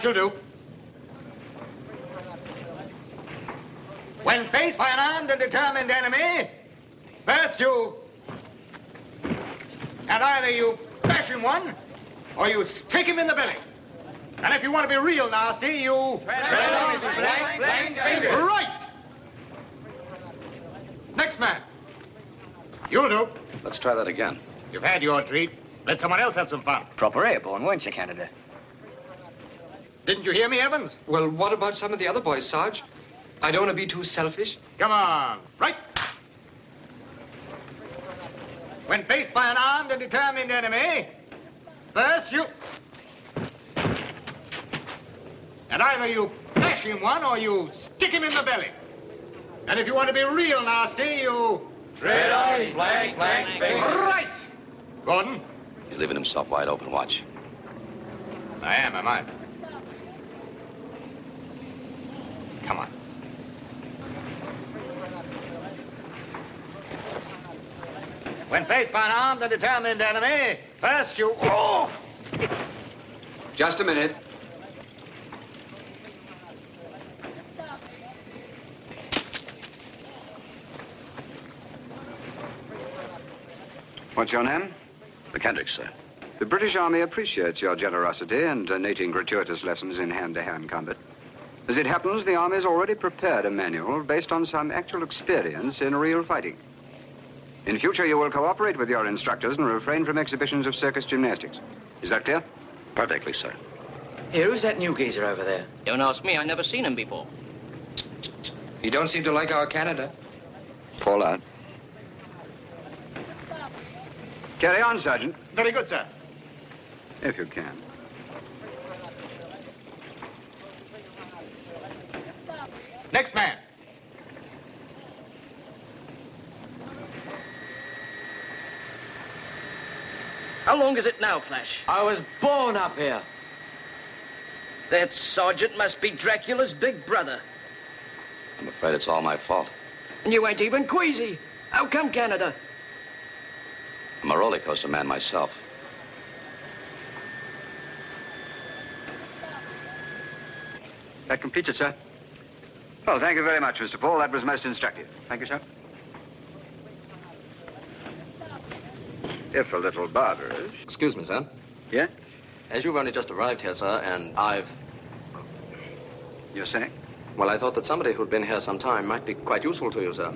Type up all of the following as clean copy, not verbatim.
Right, you'll do. When faced by an armed and determined enemy, first you... And either you bash him one, or you stick him in the belly. And if you want to be real nasty, you... Tread on his blank fingers. Right! Next man. You'll do. Let's try that again. You've had your treat. Let someone else have some fun. Proper airborne, weren't you, Canada? Didn't you hear me, Evans? Well, what about some of the other boys, Sarge? I don't want to be too selfish. Come on. Right. When faced by an armed and determined enemy, first you... And either you bash him one or you stick him in the belly. And if you want to be real nasty, you... Tread on his blank fingers. Right! Gordon? He's leaving himself wide open. Watch. I am I? Come on. When faced by an armed and determined enemy, first you... Oh! Just a minute. What's your name? McKendrick, sir. The British Army appreciates your generosity in donating gratuitous lessons in hand-to-hand combat. As it happens, the Army has already prepared a manual based on some actual experience in real fighting. In future, you will cooperate with your instructors and refrain from exhibitions of circus gymnastics. Is that clear? Perfectly, sir. Here, who's that new geezer over there? Don't ask me, I never seen him before. You don't seem to like our Canada. Fall out. Carry on, Sergeant. Very good, sir. If you can. Next man. How long is it now, Flash? I was born up here. That sergeant must be Dracula's big brother. I'm afraid it's all my fault. And you ain't even queasy. How come, Canada? I'm a roller coaster man myself. That completes it, sir. Well, thank you very much, Mr. Paul. That was most instructive. Thank you, sir. If a little barbarous. Excuse me, sir. Yeah? As you've only just arrived here, sir, and I've... You're saying? Well, I thought that somebody who'd been here some time might be quite useful to you, sir.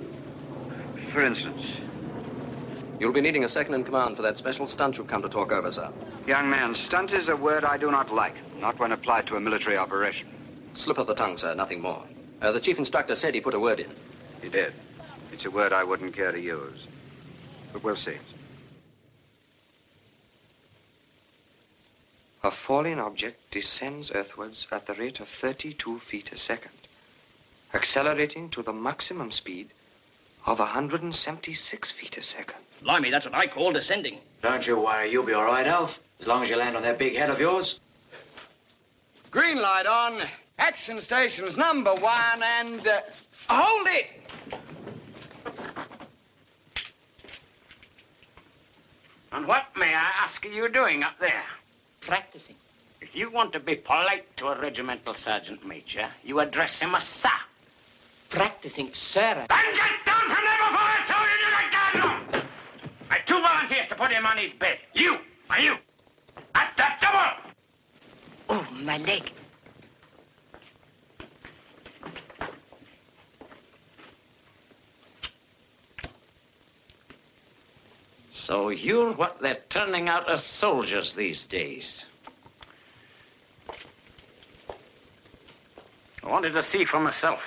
For instance? You'll be needing a second in command for that special stunt you've come to talk over, sir. Young man, stunt is a word I do not like. Not when applied to a military operation. Slip of the tongue, sir, nothing more. The chief instructor said he put a word in. He did. It's a word I wouldn't care to use. But we'll see. A falling object descends earthwards at the rate of 32 feet a second, accelerating to the maximum speed of 176 feet a second. Blimey, that's what I call descending. Don't you worry, you'll be all right, Alf, as long as you land on that big head of yours. Green light on. Action stations number 1 and... hold it! And what, may I ask, are you doing up there? Practicing. If you want to be polite to a regimental sergeant major, you address him as sir. Practicing, sir. Then get down from there before I throw you into the garden! I've 2 volunteers to put him on his bed. You, and you. At the double! Oh, my leg. So you're what they're turning out as soldiers these days. I wanted to see for myself.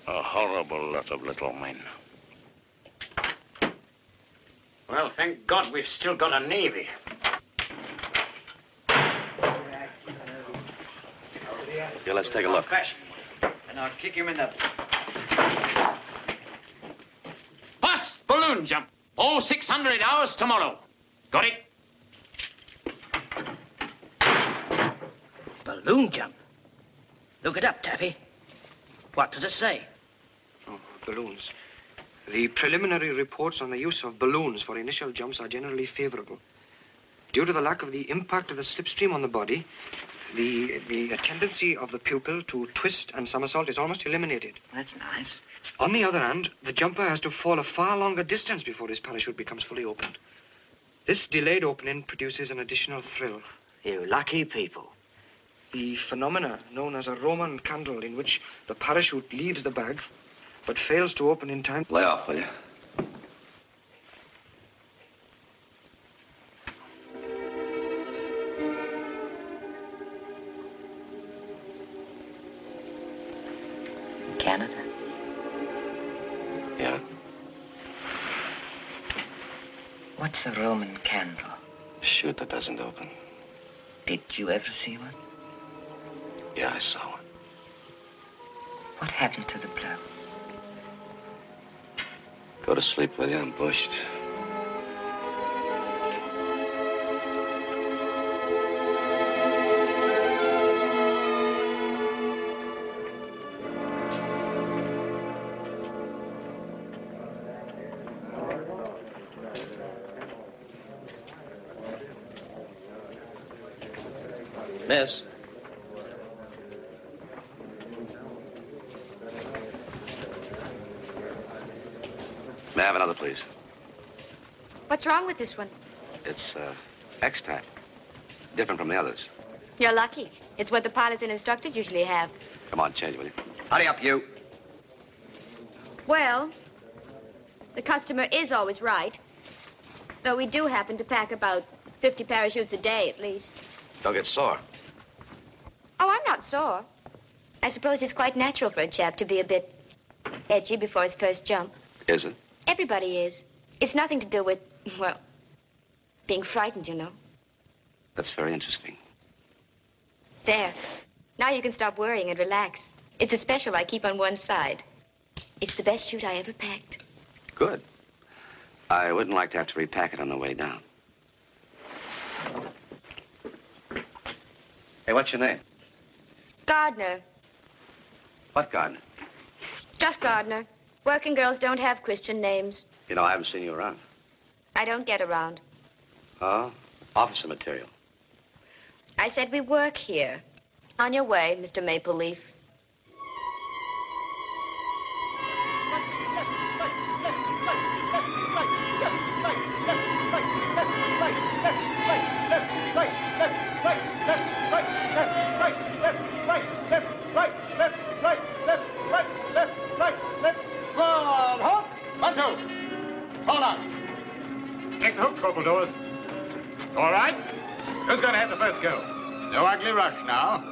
A horrible lot of little men. Well, thank God we've still got a navy. Here, let's take a look. And I'll kick him in the... First balloon jump. All 600 hours tomorrow. Got it? Balloon jump. Look it up, Taffy. What does it say? Oh, balloons. The preliminary reports on the use of balloons for initial jumps are generally favorable. Due to the lack of the impact of the slipstream on the body, the tendency of the pupil to twist and somersault is almost eliminated. That's nice. On the other hand, the jumper has to fall a far longer distance before his parachute becomes fully opened. This delayed opening produces an additional thrill. You lucky people. The phenomena known as a Roman candle, in which the parachute leaves the bag but fails to open in time. Lay off, will you? Canada? Yeah. What's a Roman candle? Chute that doesn't open. Did you ever see one? Yeah, I saw one. What happened to the blow? Go to sleep, will you? I'm bushed. Miss. May I have another, please? What's wrong with this one? It's, X-type. Different from the others. You're lucky. It's what the pilots and instructors usually have. Come on, change, will you? Hurry up, you. Well, the customer is always right. Though we do happen to pack about 50 parachutes a day, at least. Don't get sore. Oh, I'm not sore. I suppose it's quite natural for a chap to be a bit edgy before his first jump. Is it? Everybody is. It's nothing to do with, well, being frightened, you know. That's very interesting. There. Now you can stop worrying and relax. It's a special I keep on one side. It's the best chute I ever packed. Good. I wouldn't like to have to repack it on the way down. Hey, what's your name? Gardner. What gardener? Just Gardner. Working girls don't have Christian names. You know, I haven't seen you around. I don't get around. Oh? Officer material. I said we work here. On your way, Mr. Maple Leaf. Take the hooks, Corporal Doors. All right. Who's going to have the first go? No ugly rush now.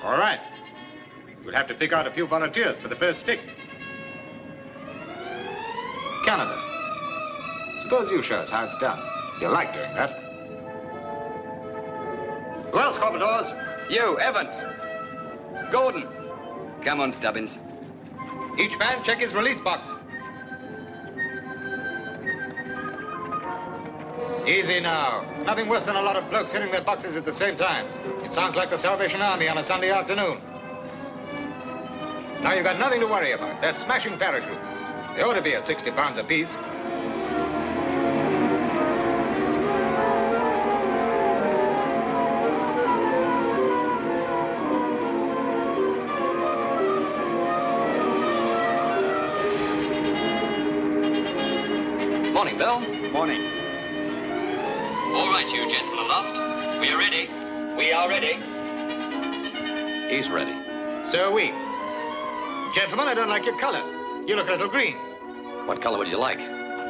All right. We'll have to pick out a few volunteers for the first stick. Canada. Suppose you show us how it's done. You like doing that. Who else, Corporal Doors? You, Evans. Gordon. Come on, Stubbins. Each man check his release box. Easy now. Nothing worse than a lot of blokes hitting their boxes at the same time. It sounds like the Salvation Army on a Sunday afternoon. Now you've got nothing to worry about. They're smashing parachute. They ought to be at 60 pounds apiece. Morning, Bill. Morning. All right, you gentlemen aloft. We are ready. We are ready. He's ready. So are we. Gentlemen, I don't like your color. You look a little green. What color would you like?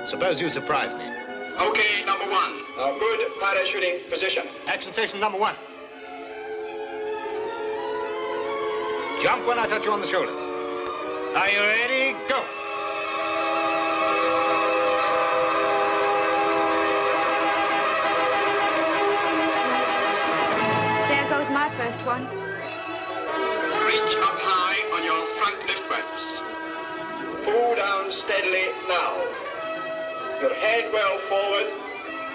Suppose you surprise me. Okay, number one. A good parachuting position. Action station number 1. Jump when I touch you on the shoulder. Are you ready? Go! There goes my first one. Reach up high on your front lift ropes. Pull down steadily now. Your head well forward.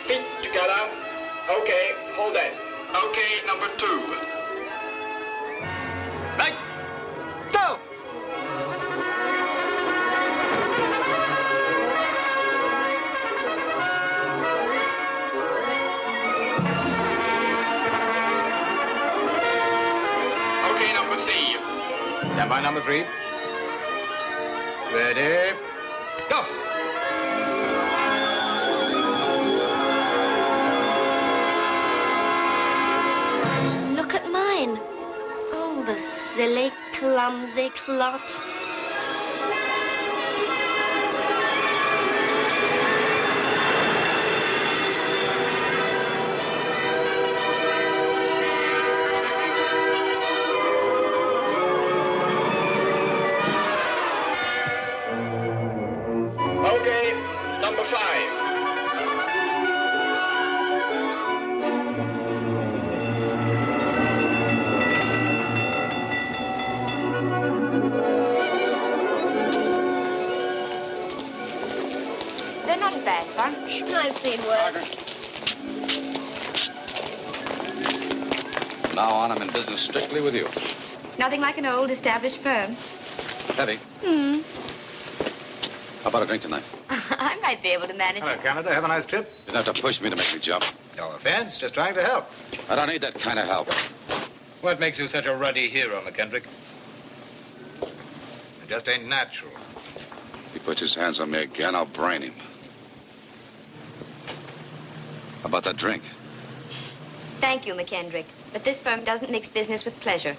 Feet together. Okay, hold that. Okay, number 2. Right. Go! by number 3. Ready, go! Look at mine. Oh, the silly, clumsy clot. Okay, number 5. They're not a bad bunch. I've seen worse. From now on, I'm in business strictly with you. Nothing like an old established firm. Heavy. How about a drink tonight? I might be able to manage Hello, it. Canada. Have a nice trip. You don't have to push me to make me jump. No offense, just trying to help. I don't need that kind of help. What makes you such a ruddy hero, McKendrick? It just ain't natural. If he puts his hands on me again, I'll brain him. How about that drink? Thank you, McKendrick. But this firm doesn't mix business with pleasure.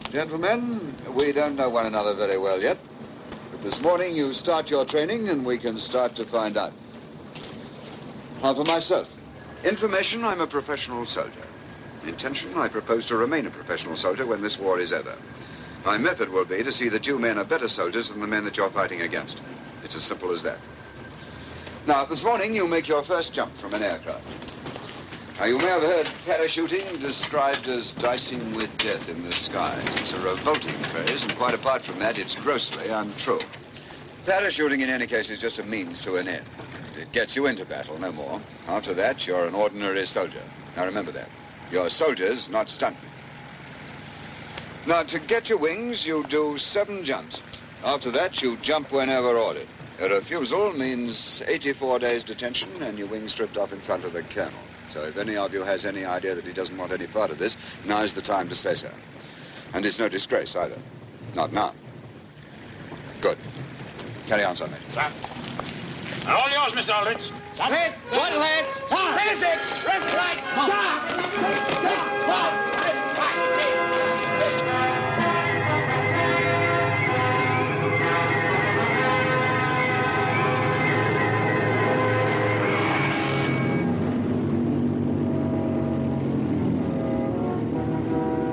Gentlemen, we don't know one another very well yet. But this morning you start your training and we can start to find out. How for myself? Information, I'm a professional soldier. Intention, I propose to remain a professional soldier when this war is over. My method will be to see that you men are better soldiers than the men that you're fighting against. It's as simple as that. Now, this morning you make your first jump from an aircraft. Now, you may have heard parachuting described as dicing with death in the skies. It's a revolting phrase, and quite apart from that, it's grossly untrue. Parachuting, in any case, is just a means to an end. It gets you into battle, no more. After that, you're an ordinary soldier. Now, remember that. You're soldiers, not stuntmen. Now, to get your wings, you do 7 jumps. After that, you jump whenever ordered. A refusal means 84 days detention and your wings stripped off in front of the colonel. So if any of you has any idea that he doesn't want any part of this, now's the time to say so. And it's no disgrace either. Not now. Good. Carry on, Sergeant. Sir. All yours, Mr. Aldrich. Left, one left, finish it! Left, right,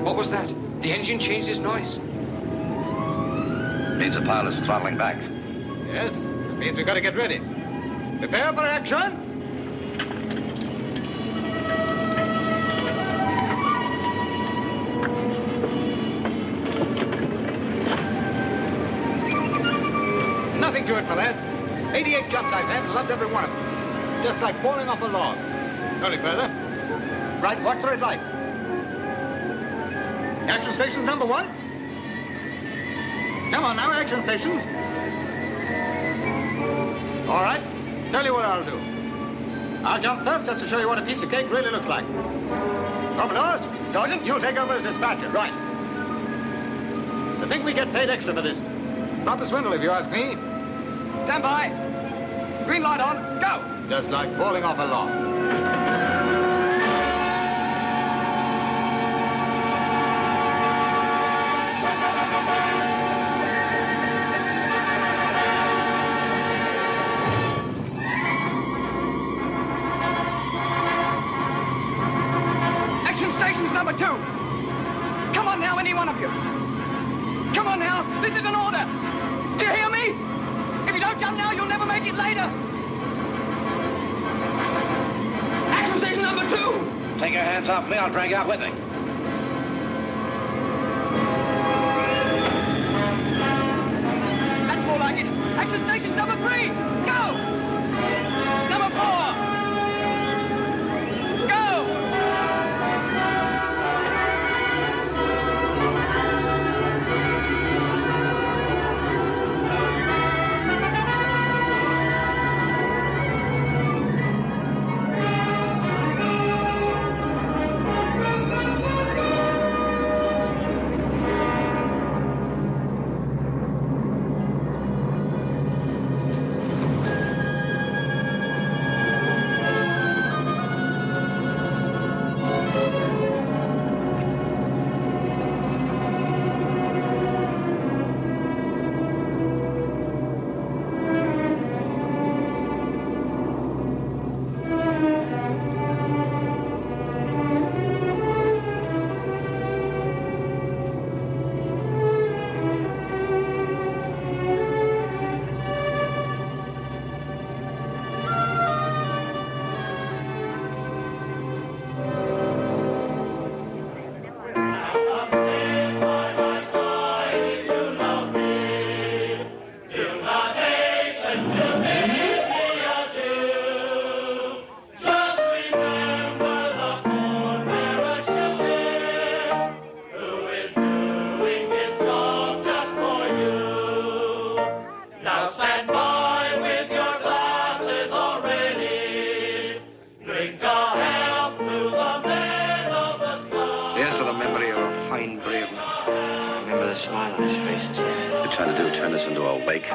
What was that? The engine changed its noise. Means the pilot's throttling back. Yes, it means we've got to get ready. Prepare for action. Nothing to it, my lads. 88 jumps I've had and loved every one of them. Just like falling off a log. Going further? Right, what's the red light? Action stations number 1. Come on now, action stations. All right, tell you what I'll do. I'll jump first just to show you what a piece of cake really looks like. Commodores, Sergeant, you'll take over as dispatcher. Right. To think we get paid extra for this. Proper swindle, if you ask me. Stand by. Green light on, go. Just like falling off a log. Stations number 2. Come on now, any one of you. Come on now, this is an order. Do you hear me? If you don't jump now, you'll never make it later. Action station number 2. Take your hands off me, I'll drag you out with me. That's more like it. Action station number 3. Go. Number 4. Go. us into a wake.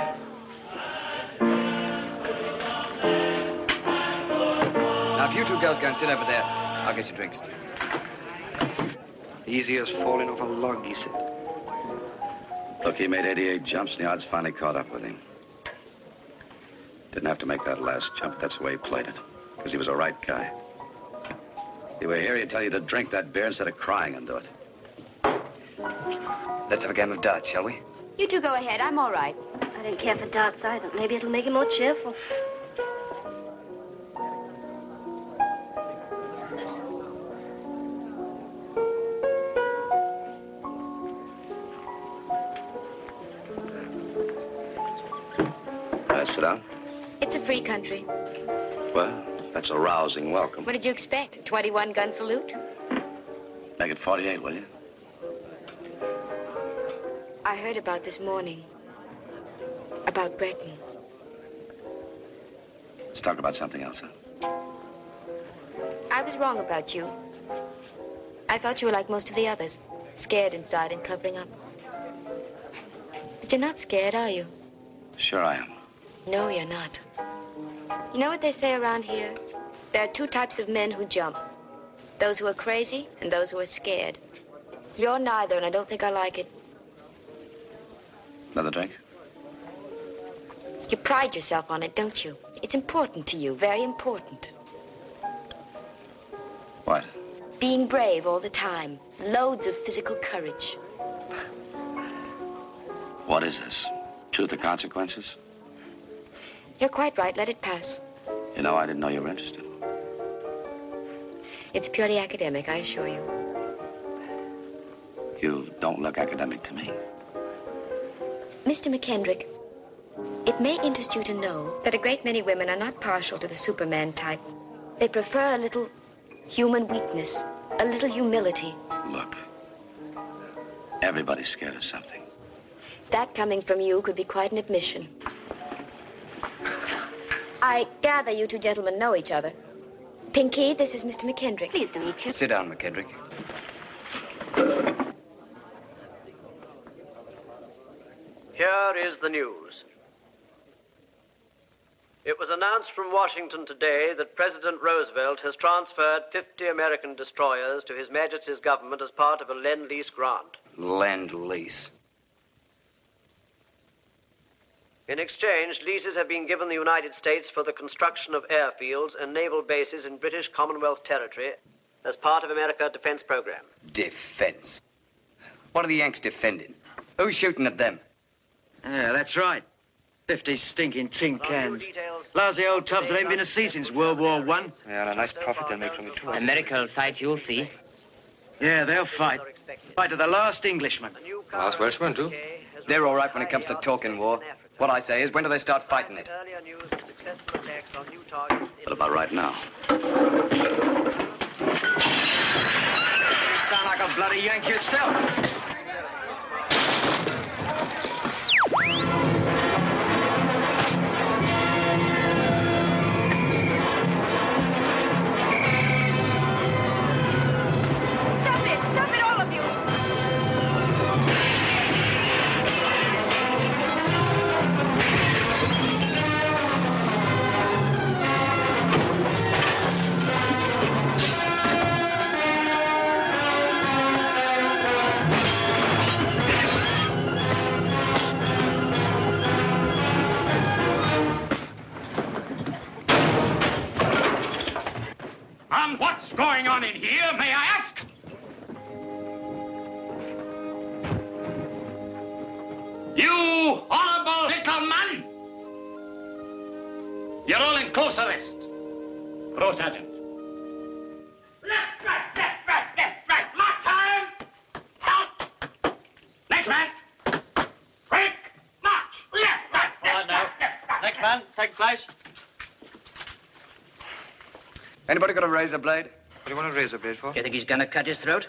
Now, if you two girls go and sit over there, I'll get you drinks. Easy as falling off a log, he said. Look, he made 88 jumps, and the odds finally caught up with him. Didn't have to make that last jump. That's the way he played it, because he was a right guy. If you were here, he'd tell you to drink that beer instead of crying into it. Let's have a game of darts, shall we? You two go ahead. I'm all right. I don't care for darts either. Maybe it'll make him more cheerful. Sit down. It's a free country. Well, that's a rousing welcome. What did you expect? A 21-gun salute? Make it 48, will you? I heard about this morning. About Breton. Let's talk about something else, huh? I was wrong about you. I thought you were like most of the others. Scared inside and covering up. But you're not scared, are you? Sure I am. No, you're not. You know what they say around here? There are two types of men who jump. Those who are crazy and those who are scared. You're neither, and I don't think I like it. Another drink? You pride yourself on it, don't you? It's important to you, very important. What? Being brave all the time. Loads of physical courage. What is this? Truth or consequences? You're quite right. Let it pass. You know, I didn't know you were interested. It's purely academic, I assure you. You don't look academic to me. Mr. McKendrick, it may interest you to know that a great many women are not partial to the Superman type. They prefer a little human weakness, a little humility. Look, everybody's scared of something. That coming from you could be quite an admission. I gather you two gentlemen know each other. Pinky, this is Mr. McKendrick. Pleased to meet you. Sit down, McKendrick. Here is the news. It was announced from Washington today that President Roosevelt has transferred 50 American destroyers to His Majesty's government as part of a Lend-Lease grant. Lend-Lease. In exchange, leases have been given the United States for the construction of airfields and naval bases in British Commonwealth territory as part of America's defense program. Defense. What are the Yanks defending? Who's shooting at them? Yeah, that's right. 50 stinking tin cans. Lousy old tubs that ain't been to sea since World War I. Yeah, and a nice profit they'll make from it, too. America will fight, you'll see. Yeah, they'll fight. Fight to the last Englishman. Last Welshman, too. They're all right when it comes to talking war. What I say is, when do they start fighting it? What about right now? Sound like a bloody Yank yourself. Stop it! Stop it, all of you! And what's going on in here, may I ask? You honorable little man! You're all in close arrest. Pro Sergeant. Left, right. Mark time! Out! Next man! Quick! March! Left, right, left. Next man, take place. Anybody got a razor blade? What do you want a razor blade for? You think he's gonna cut his throat?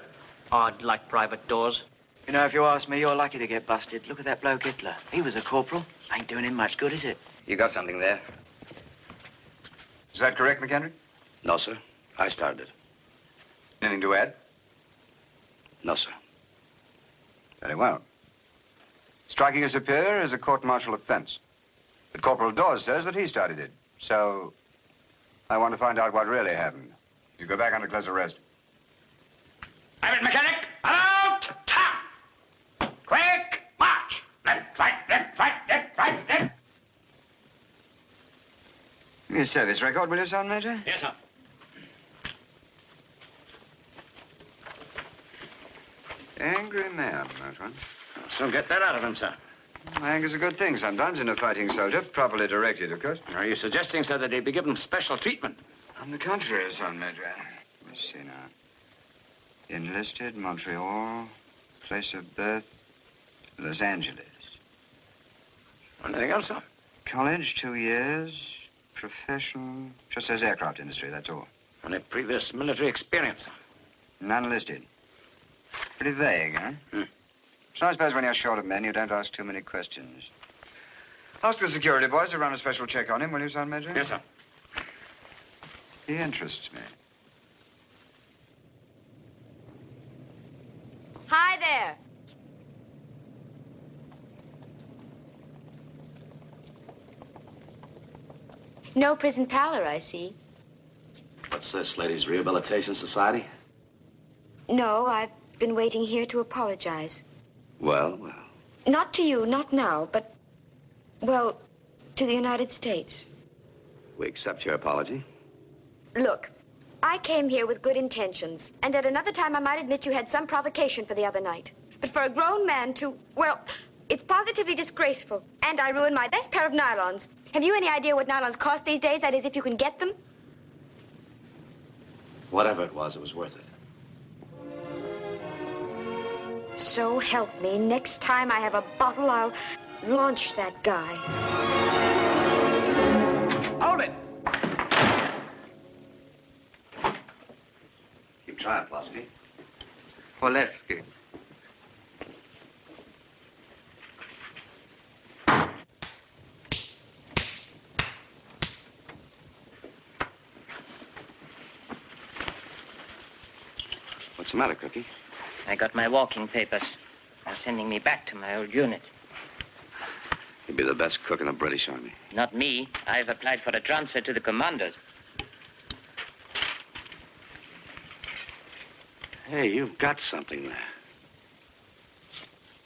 I'd like private doors. You know, if you ask me, you're lucky to get busted. Look at that bloke Hitler. He was a corporal. Ain't doing him much good, is it? You got something there. Is that correct, McKendrick? No, sir. I started it. Anything to add? No, sir. Very well. Striking a superior is a court-martial offense. But Corporal Dawes says that he started it. So, I want to find out what really happened. You go back under close arrest. Private mechanic, about time! Quick, march! Left, right, left, right, left, right, left. Give me a service record, will you, Sergeant Major? Yes, sir. Angry man, that one. So get that out of him, sir. Anger's a good thing sometimes in a fighting soldier, properly directed, of course. Are you suggesting, sir, that he be given special treatment? On the contrary, Sergeant Major. Let me see now. Enlisted, Montreal, place of birth, Los Angeles. Anything else, sir? College, 2 years. Professional, just says aircraft industry, that's all. Any previous military experience, sir? None listed. Pretty vague, huh? So I suppose when you're short of men, you don't ask too many questions. Ask the security boys to run a special check on him, will you, Sergeant Major? Yes, sir. He interests me. Hi there. No prison pallor, I see. What's this, Ladies' Rehabilitation Society? No, I've been waiting here to apologize. Well, well. Not to you, not now, but, well, to the United States. We accept your apology. Look, I came here with good intentions, and at another time I might admit you had some provocation for the other night. But for a grown man to, well, it's positively disgraceful. And I ruined my best pair of nylons. Have you any idea what nylons cost these days? That is, if you can get them? Whatever it was worth it. So help me, next time I have a bottle, I'll launch that guy. Hold it! Keep trying, Plosky. Polevsky. What's the matter, Cookie? I got my walking papers. They're sending me back to my old unit. You'd be the best cook in the British Army. Not me. I've applied for a transfer to the commandos. Hey, you've got something there.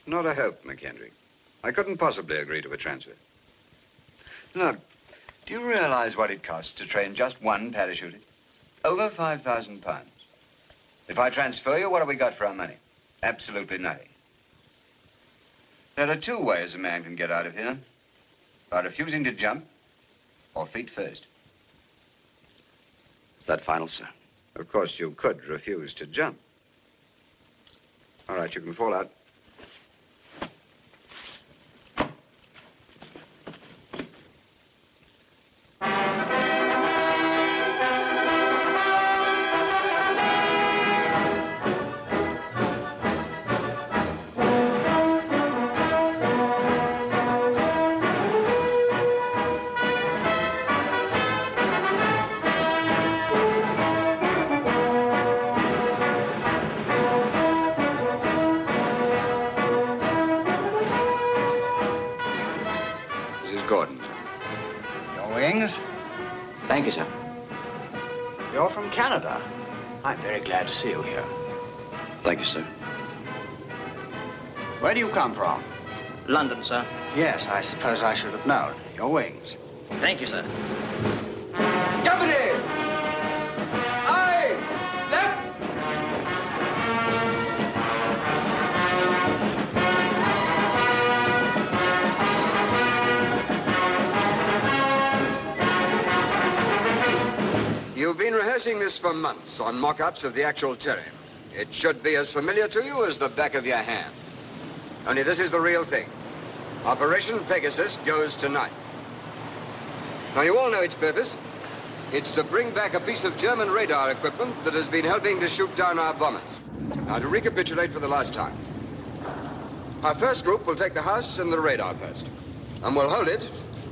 Not a hope, McHenry. I couldn't possibly agree to a transfer. Look, do you realize what it costs to train just one parachutist? Over £5,000. If I transfer you, what have we got for our money? Absolutely nothing. There are 2 ways a man can get out of here. By refusing to jump, or feet first. Is that final, sir? Of course, you could refuse to jump. All right, you can fall out. Thank you, sir. You're from Canada. I'm very glad to see you here. Thank you, sir. Where do you come from? London, sir. Yes, I suppose I should have known. Your wings. Thank you, sir. Company! Aye! Left! You've been rehearsing this for months on mock-ups of the actual terrain. It should be as familiar to you as the back of your hand. Only this is the real thing. Operation Pegasus goes tonight. Now, you all know its purpose. It's to bring back a piece of German radar equipment that has been helping to shoot down our bombers. Now, to recapitulate for the last time. Our first group will take the house and the radar post. And we'll hold it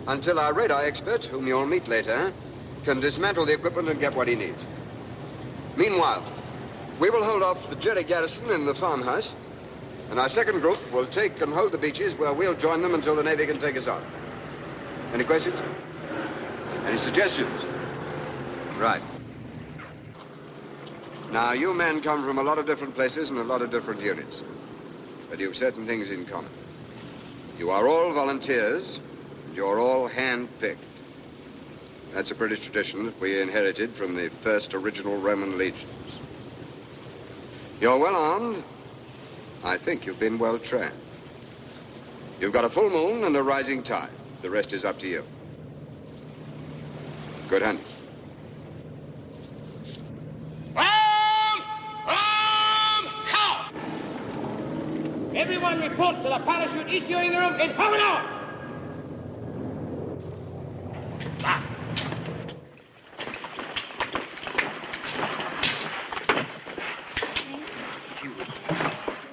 until our radar expert, whom you'll meet later, can dismantle the equipment and get what he needs. Meanwhile, we will hold off the Jerry garrison in the farmhouse And our second group will take and hold the beaches where we'll join them until the Navy can take us out. Any questions? Any suggestions? Right. Now, you men come from a lot of different places and a lot of different units. But you've certain things in common. You are all volunteers, and you're all hand-picked. That's a British tradition that we inherited from the first original Roman legions. You're well armed. I think you've been well trained. You've got a full moon and a rising tide. The rest is up to you. Good hunting. Count! Everyone report to the parachute issuing room in half an hour.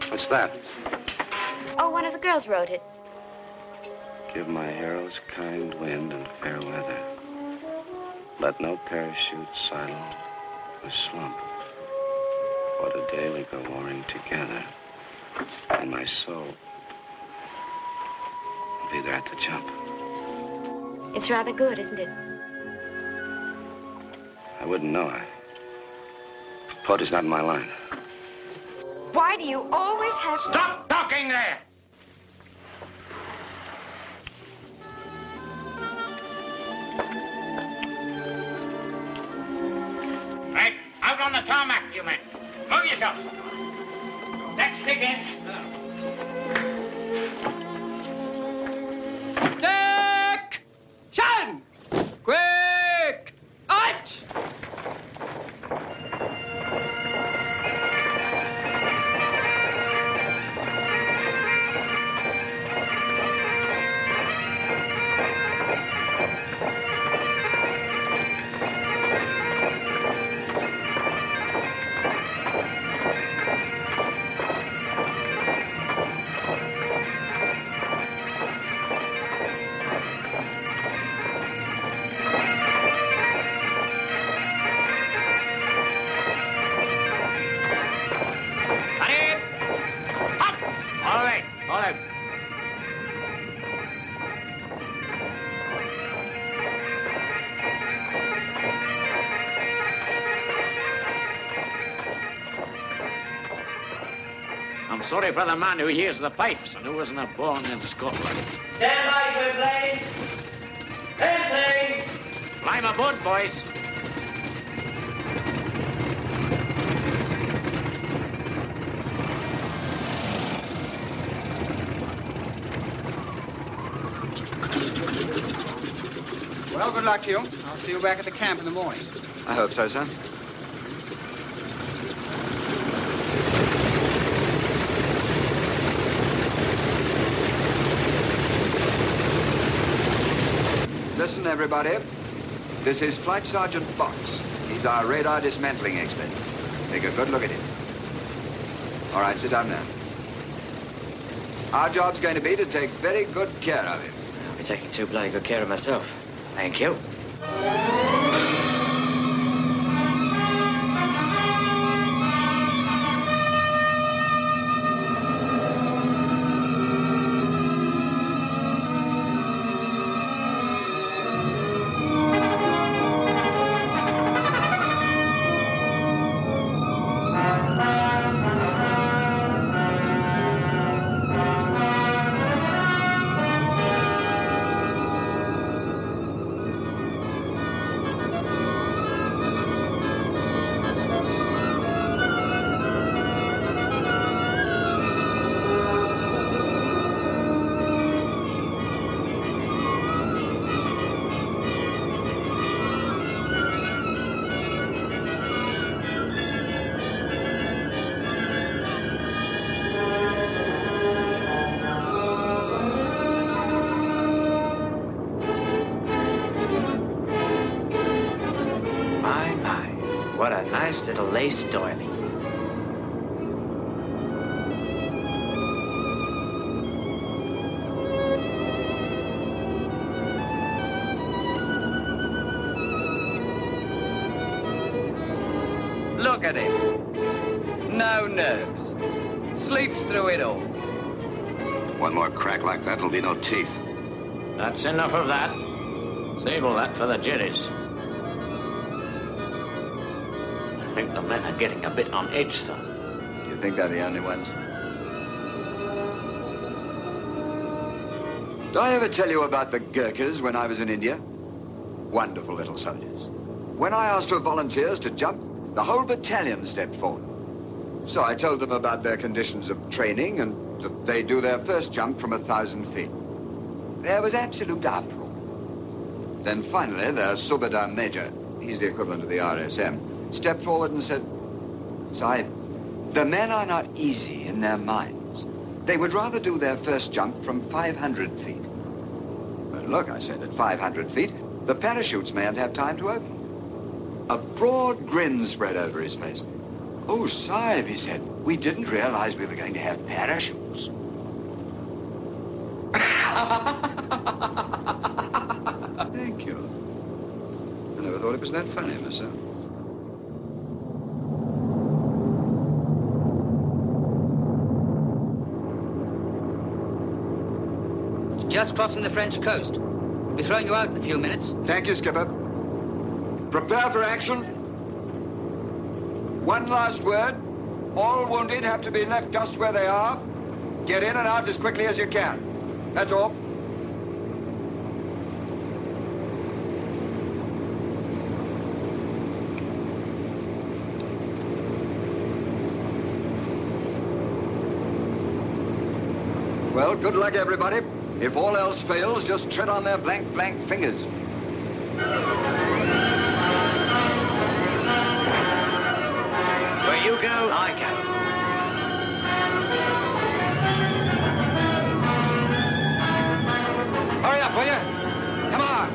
What's that? Oh, one of the girls wrote it. Give my heroes kind wind and fair weather. Let no parachute sidle or slump. For today we go warring together. And my soul will be there at the jump. It's rather good, isn't it? I wouldn't know. Poetry's not in my line. Why do you always have... Stop talking there! Right, out on the tarmac, you men. Move yourselves. Next stick in. Action! Quick! Arch! I'm sorry for the man who hears the pipes and who wasn't born in Scotland. Stand by, Twin plane. Climb aboard, boys. Well, good luck to you. I'll see you back at the camp in the morning. I hope so, sir. Listen, everybody. This is Flight Sergeant Box. He's our radar dismantling expert. Take a good look at him. All right, sit down now. Our job's going to be to take very good care of him. I'll be taking too bloody good care of myself. Thank you. What a nice little lace doily. Look at him. No nerves. Sleeps through it all. One more crack like that, there'll be no teeth. That's enough of that. Save all that for the juries. I think the men are getting a bit on edge, sir. Do you think they're the only ones? Did I ever tell you about the Gurkhas when I was in India? Wonderful little soldiers. When I asked for volunteers to jump, the whole battalion stepped forward. So I told them about their conditions of training and that they do their first jump from 1,000 feet. There was absolute uproar. Then finally, their Subedar Major, he's the equivalent of the RSM, stepped forward and said, Sahib, the men are not easy in their minds. They would rather do their first jump from 500 feet. But look, I said, at 500 feet, the parachutes mayn't have time to open. A broad grin spread over his face. Oh, Sahib, he said, we didn't realize we were going to have parachutes. Thank you. I never thought it was that funny myself. Just crossing the French coast. We'll be throwing you out in a few minutes. Thank you, Skipper. Prepare for action. One last word. All wounded have to be left just where they are. Get in and out as quickly as you can. That's all. Well, good luck, everybody. If all else fails, just tread on their blank, blank fingers. Where you go, I go. Hurry up, will you? Come on.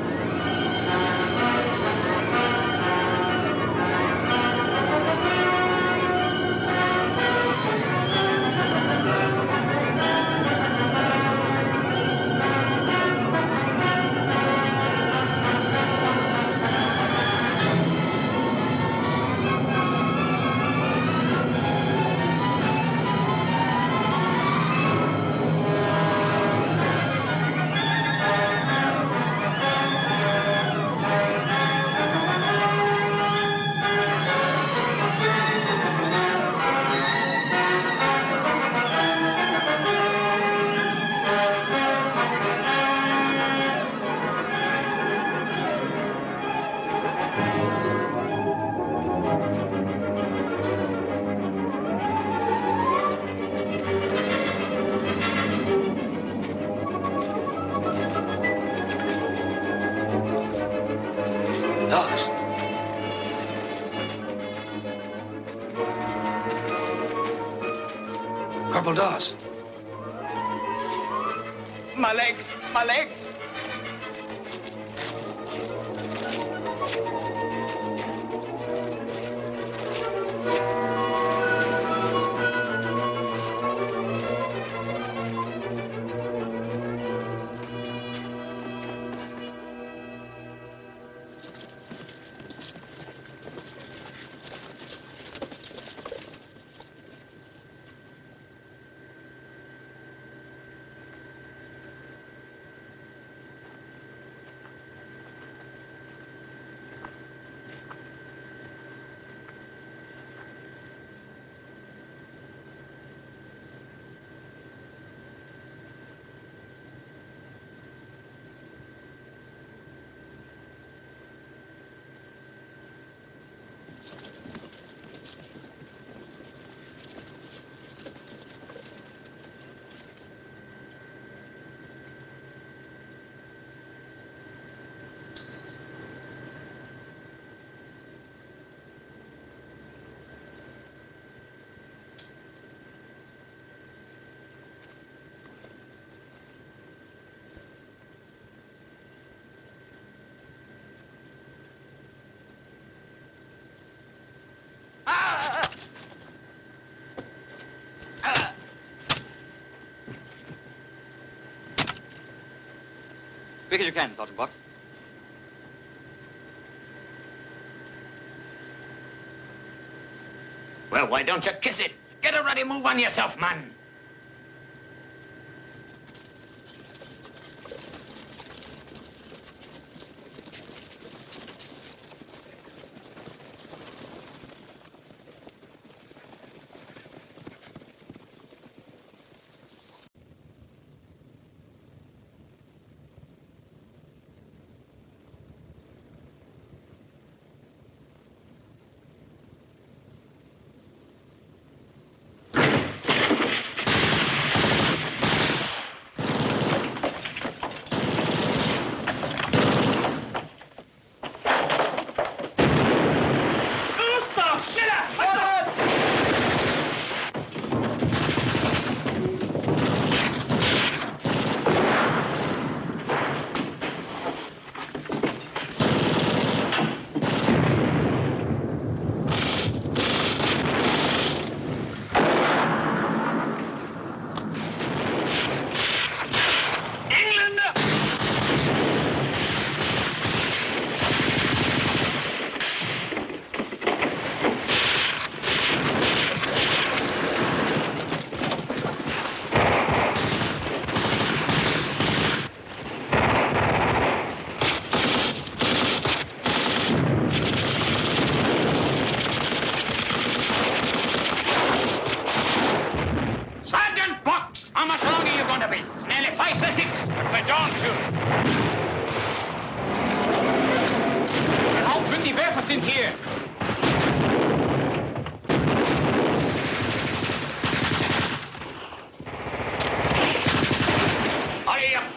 Corporal Dawes. My legs, my legs. Quick as you can, Sergeant Box. Well, why don't you kiss it? Get a ready move on yourself, man.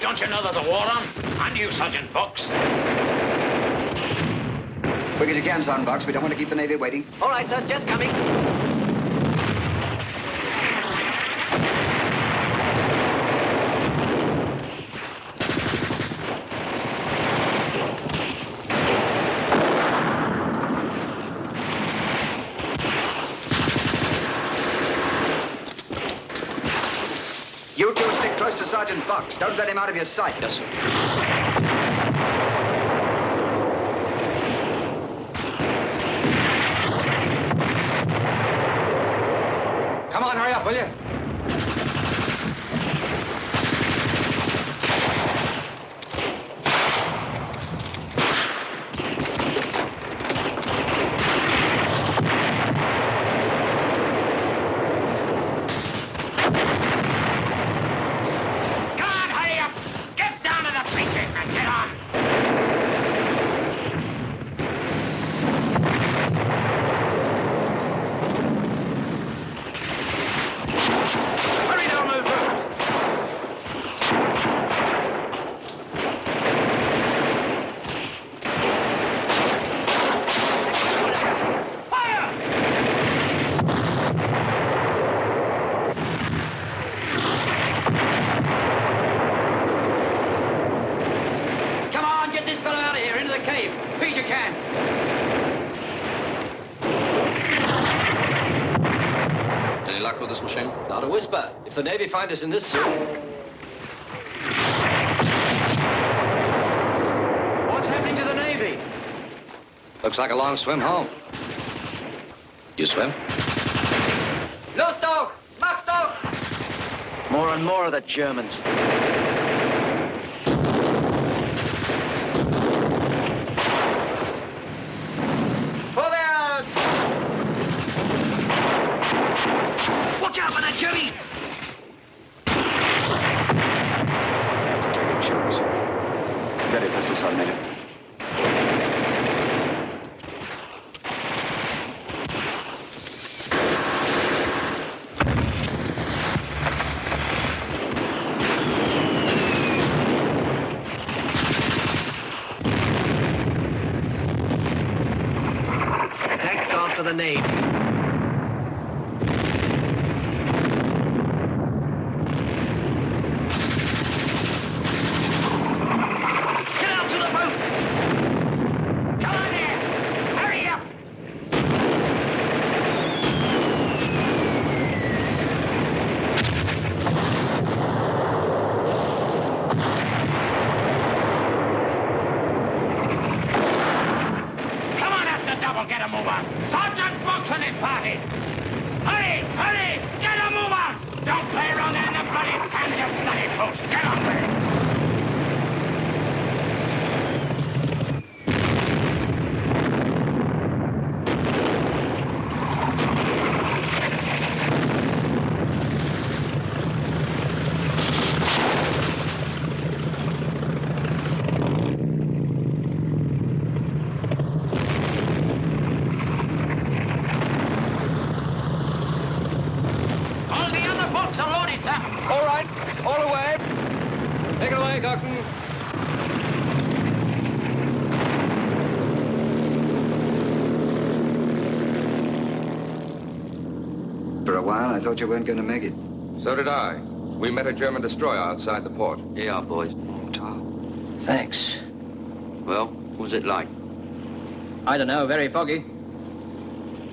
Don't you know there's a war on? And you, Sergeant Box. Quick as you can, Sergeant Box. We don't want to keep the Navy waiting. All right, sir. Just coming. You two stick close to Sergeant Box. Don't let him out of your sight. Yes, sir. Come on, hurry up, will you? Not a whisper. If the Navy find us in this suit... What's happening to the Navy? Looks like a long swim home. You swim? Luft auf! Macht auf! More and more of the Germans. Watch out for that Jimmy! Take a chance. Get it, pistol, Sergeant Major. Thank God for the Navy. Get a move on. Sergeant Box and his party. Hurry, hurry! guns, you bloody fools! Get on with it! I thought you weren't going to make it. So did I. We met a German destroyer outside the port. Yeah, boys. Oh, Tom. Thanks. Well, what was it like? I don't know, very foggy.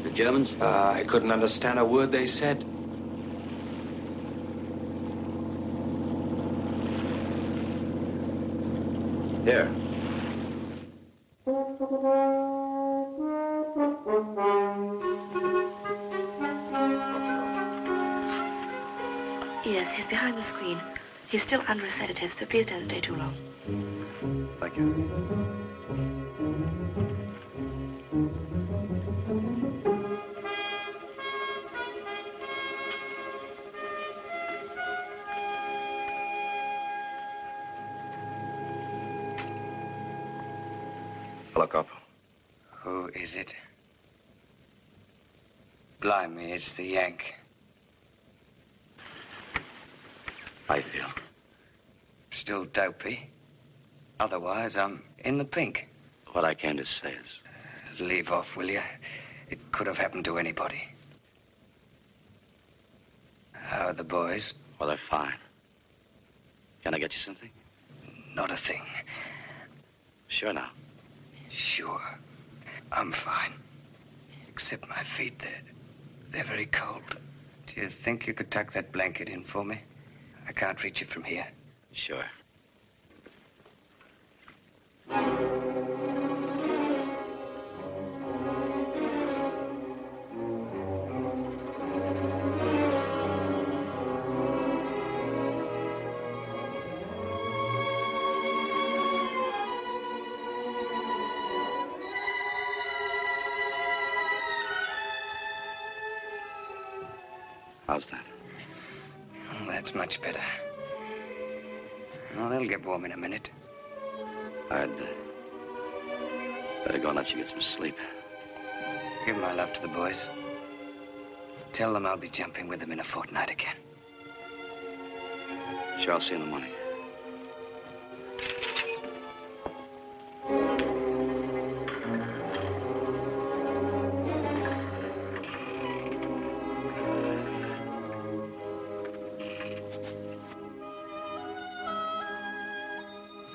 The Germans? I couldn't understand a word they said. Here. Yes, he's behind the screen. He's still under a sedative, so please don't stay too long. Thank you. Hello, Corporal. Who is it? Blimey, it's the Yank. I feel. Still dopey. Otherwise, I'm in the pink. What I came to say is... Leave off, will you? It could have happened to anybody. How are the boys? Well, they're fine. Can I get you something? Not a thing. Sure now? Sure. I'm fine. Except my feet, they're very cold. Do you think you could tuck that blanket in for me? I can't reach it from here. Sure. How's that? Oh, that's much better. Oh, they'll get warm in a minute. I'd better go and let you get some sleep. Give my love to the boys. Tell them I'll be jumping with them in a fortnight again. Sure, I'll see you in the morning.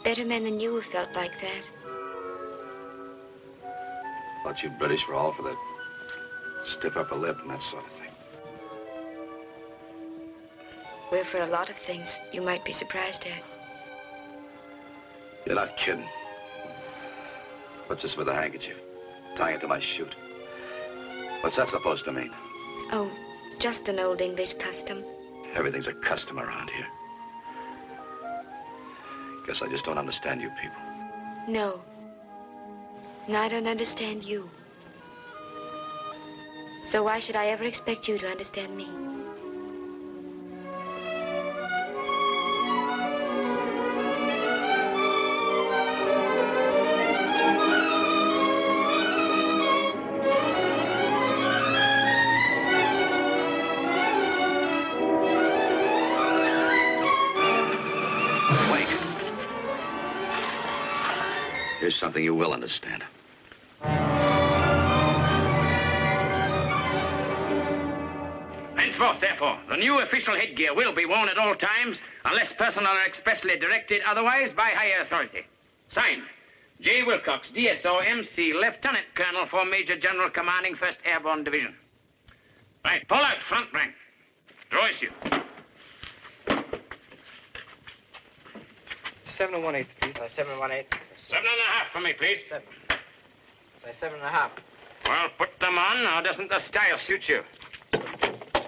Better men than you have felt like that. Thought you British were all for that stiff upper lip and that sort of thing. We're for a lot of things you might be surprised at. You're not kidding. What's this with a handkerchief? Tying it to my chute. What's that supposed to mean? Oh, just an old English custom. Everything's a custom around here. Guess I just don't understand you people. No. And I don't understand you. So why should I ever expect you to understand me? Here's something you will understand. Henceforth, therefore, the new official headgear will be worn at all times unless personnel are expressly directed otherwise by higher authority. Signed, J. Wilcox, DSO, MC, Lieutenant Colonel for Major General commanding 1st Airborne Division. Right, pull out, front rank. Draw issue. 7 1/8, please. 7 1/8. 7.5 for me, please. 7. Say 7.5. Well, put them on, or doesn't the style suit you?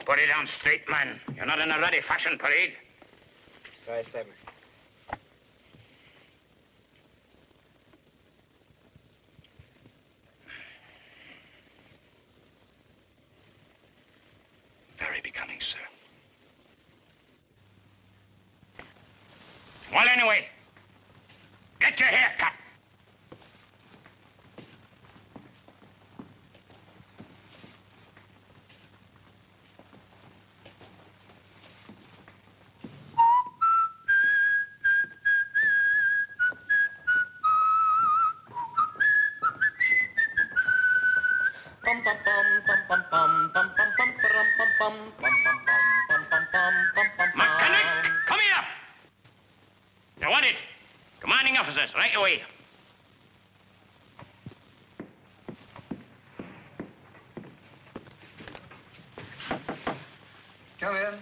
Put it on straight, man. You're not in a ruddy fashion parade. Recebi. Very becoming, sir. Well, anyway, get your hair cut. Mechanic, come here. You want it? Commanding officers, right away. Come in.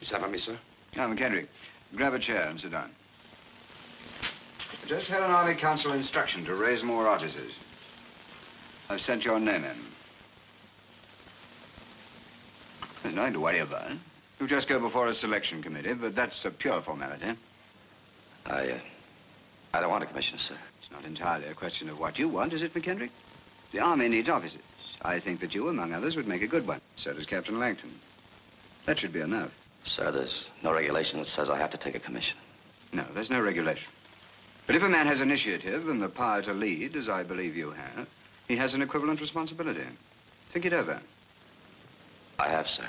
Is that for me, sir? Now, Kendrick, grab a chair and sit down. I just had an Army Council instruction to raise more officers. I've sent your name in. There's nothing to worry about. You just go before a selection committee, but that's a pure formality. I don't want a commission, sir. It's not entirely a question of what you want, is it, McKendrick? The Army needs officers. I think that you, among others, would make a good one. So does Captain Langton. That should be enough. Sir, there's no regulation that says I have to take a commission. No, there's no regulation. But if a man has initiative and the power to lead, as I believe you have, he has an equivalent responsibility. Think it over. I have, sir.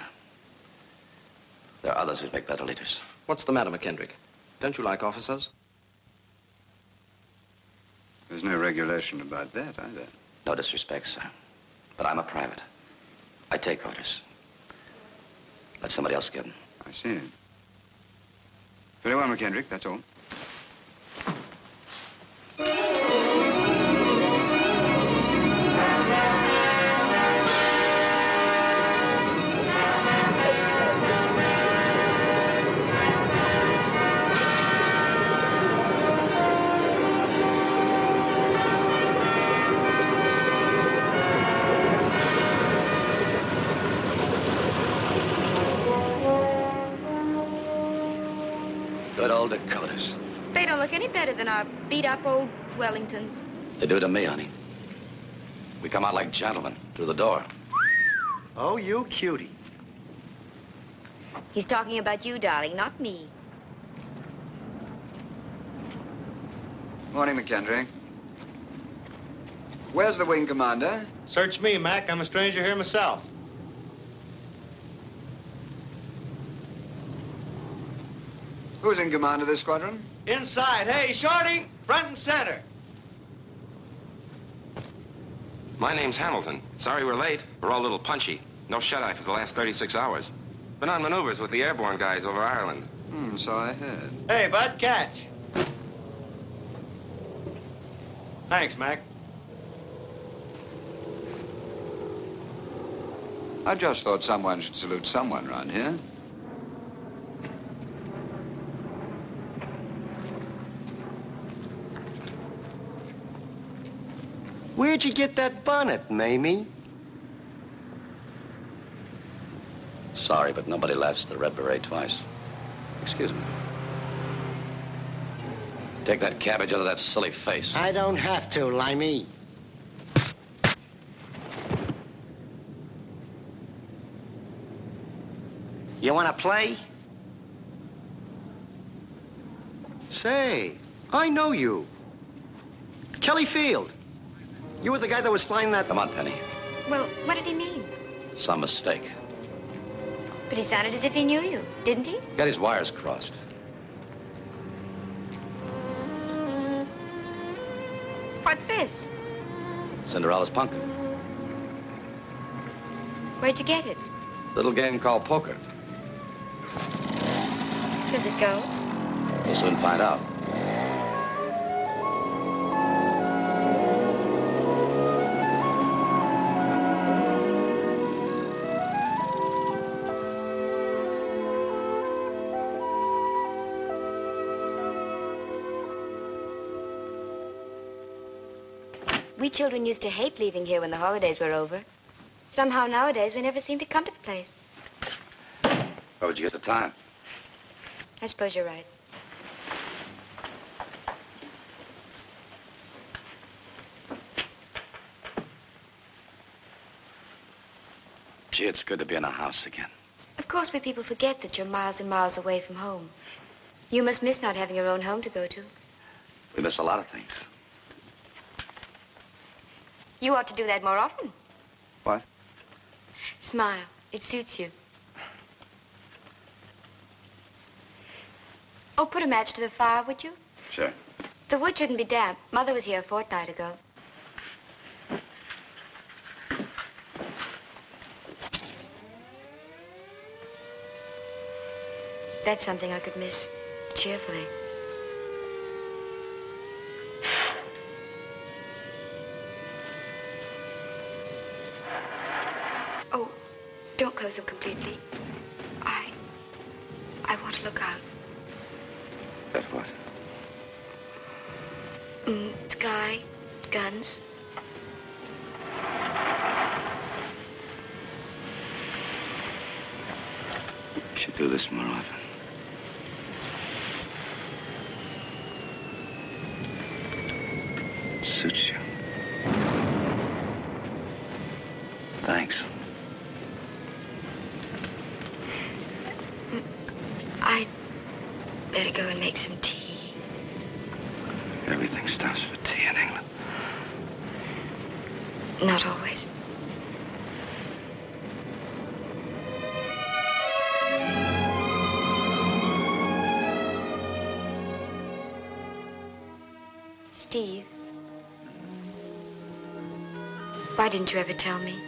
There are others who'd make better leaders. What's the matter, McKendrick? Don't you like officers? There's no regulation about that, either. No disrespect, sir. But I'm a private. I take orders. Let somebody else give them. I see. Very well, McKendrick, that's all. Good old Dakotas. They don't look any better than our beat-up old Wellingtons. They do to me, honey. We come out like gentlemen through the door. Oh, you cutie. He's talking about you, darling, not me. Morning, McKendrick. Where's the wing commander? Search me, Mac. I'm a stranger here myself. Who's in command of this squadron? Inside. Hey, Shorty, front and center. My name's Hamilton. Sorry we're late. We're all a little punchy. No shut-eye for the last 36 hours. Been on maneuvers with the airborne guys over Ireland. So I heard. Hey, bud, catch. Thanks, Mac. I just thought someone should salute someone around here. Where'd you get that bonnet, Mamie? Sorry, but nobody laughs at the Red Beret twice. Excuse me. Take that cabbage out of that silly face. I don't have to, Limey. You want to play? Say, I know you. Kelly Field. You were the guy that was flying that... Come on, Penny. Well, what did he mean? Some mistake. But he sounded as if he knew you, didn't he? Got his wires crossed. What's this? Cinderella's pumpkin. Where'd you get it? Little game called poker. Does it go? We'll soon find out. We children used to hate leaving here when the holidays were over. Somehow nowadays we never seem to come to the place. Where would you get the time? I suppose you're right. Gee, it's good to be in a house again. Of course, we people forget that you're miles and miles away from home. You must miss not having your own home to go to. We miss a lot of things. You ought to do that more often. What? Smile. It suits you. Oh, put a match to the fire, would you? Sure. The wood shouldn't be damp. Mother was here a fortnight ago. That's something I could miss cheerfully. Oh, don't close them completely. I want to look out. At what? Sky, guns. You should do this more often. It suits you. Thanks. I'd better go and make some tea. Everything stops for tea in England. Not always. Steve, why didn't you ever tell me?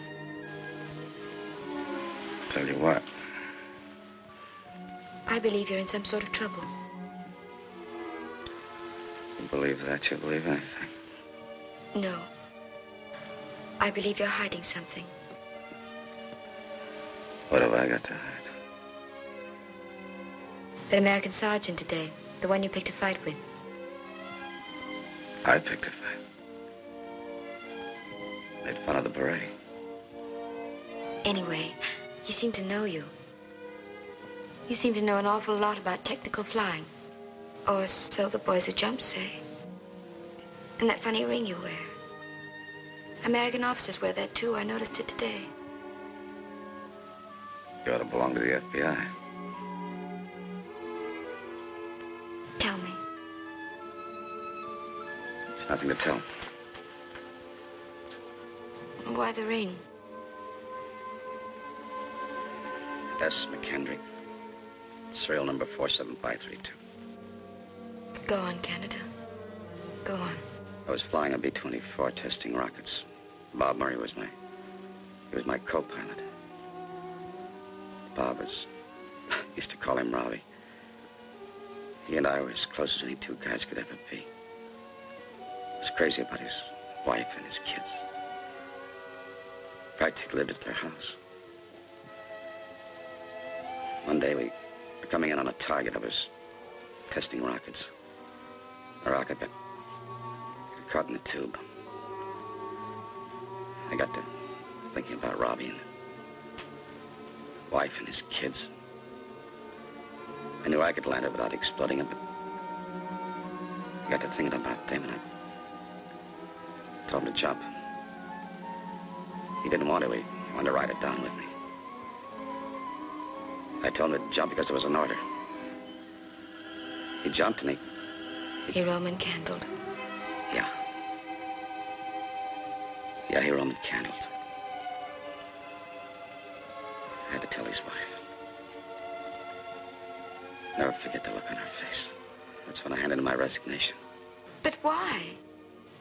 Tell you what? I believe you're in some sort of trouble. You believe that, you believe anything. No. I believe you're hiding something. What have I got to hide? That American sergeant today, the one you picked a fight with. I picked a fight. Made fun of the Beret. Anyway, he seemed to know you. You seem to know an awful lot about technical flying. Or so the boys who jump say. And that funny ring you wear. American officers wear that too. I noticed it today. You ought to belong to the FBI. Tell me. There's nothing to tell. Why the ring? S. McKendrick. Serial number 47532. Go on, Canada. Go on. I was flying a B-24 testing rockets. Bob Murray was my co-pilot. Bob used to call him Robbie. He and I were as close as any two guys could ever be. He was crazy about his wife and his kids. Practically lived at their house. One day we were coming in on a target. I was testing rockets. A rocket got caught in the tube. I got to thinking about Robbie and wife and his kids. I knew I could land it without exploding it, but I got to thinking about them, and I told him to jump. He didn't want to. He wanted to ride it down with me. I told him to jump because it was an order. He jumped and He Roman candled. Yeah. Yeah, he Roman candled. I had to tell his wife. Never forget the look on her face. That's when I handed in my resignation. But why?